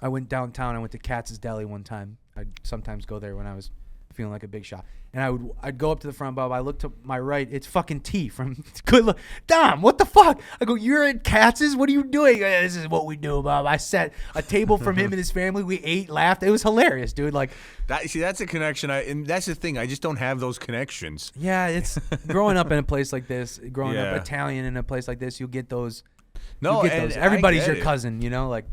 I went downtown. I went to Katz's Deli one time. I'd sometimes go there when I was feeling like a big shot. And I'd go up to the front, Bob. I look to my right. It's fucking T from Good Look. Dom, what the fuck? I go, you're at Katz's? What are you doing? This is what we do, Bob. I set a table from him and his family. We ate, laughed. It was hilarious, dude. Like that's a connection. And that's the thing. I just don't have those connections. Yeah, it's growing up in a place like this, growing Yeah. up Italian in a place like this, you'll get those. No, You'll get and those. Everybody's I your get it. cousin, you know? Like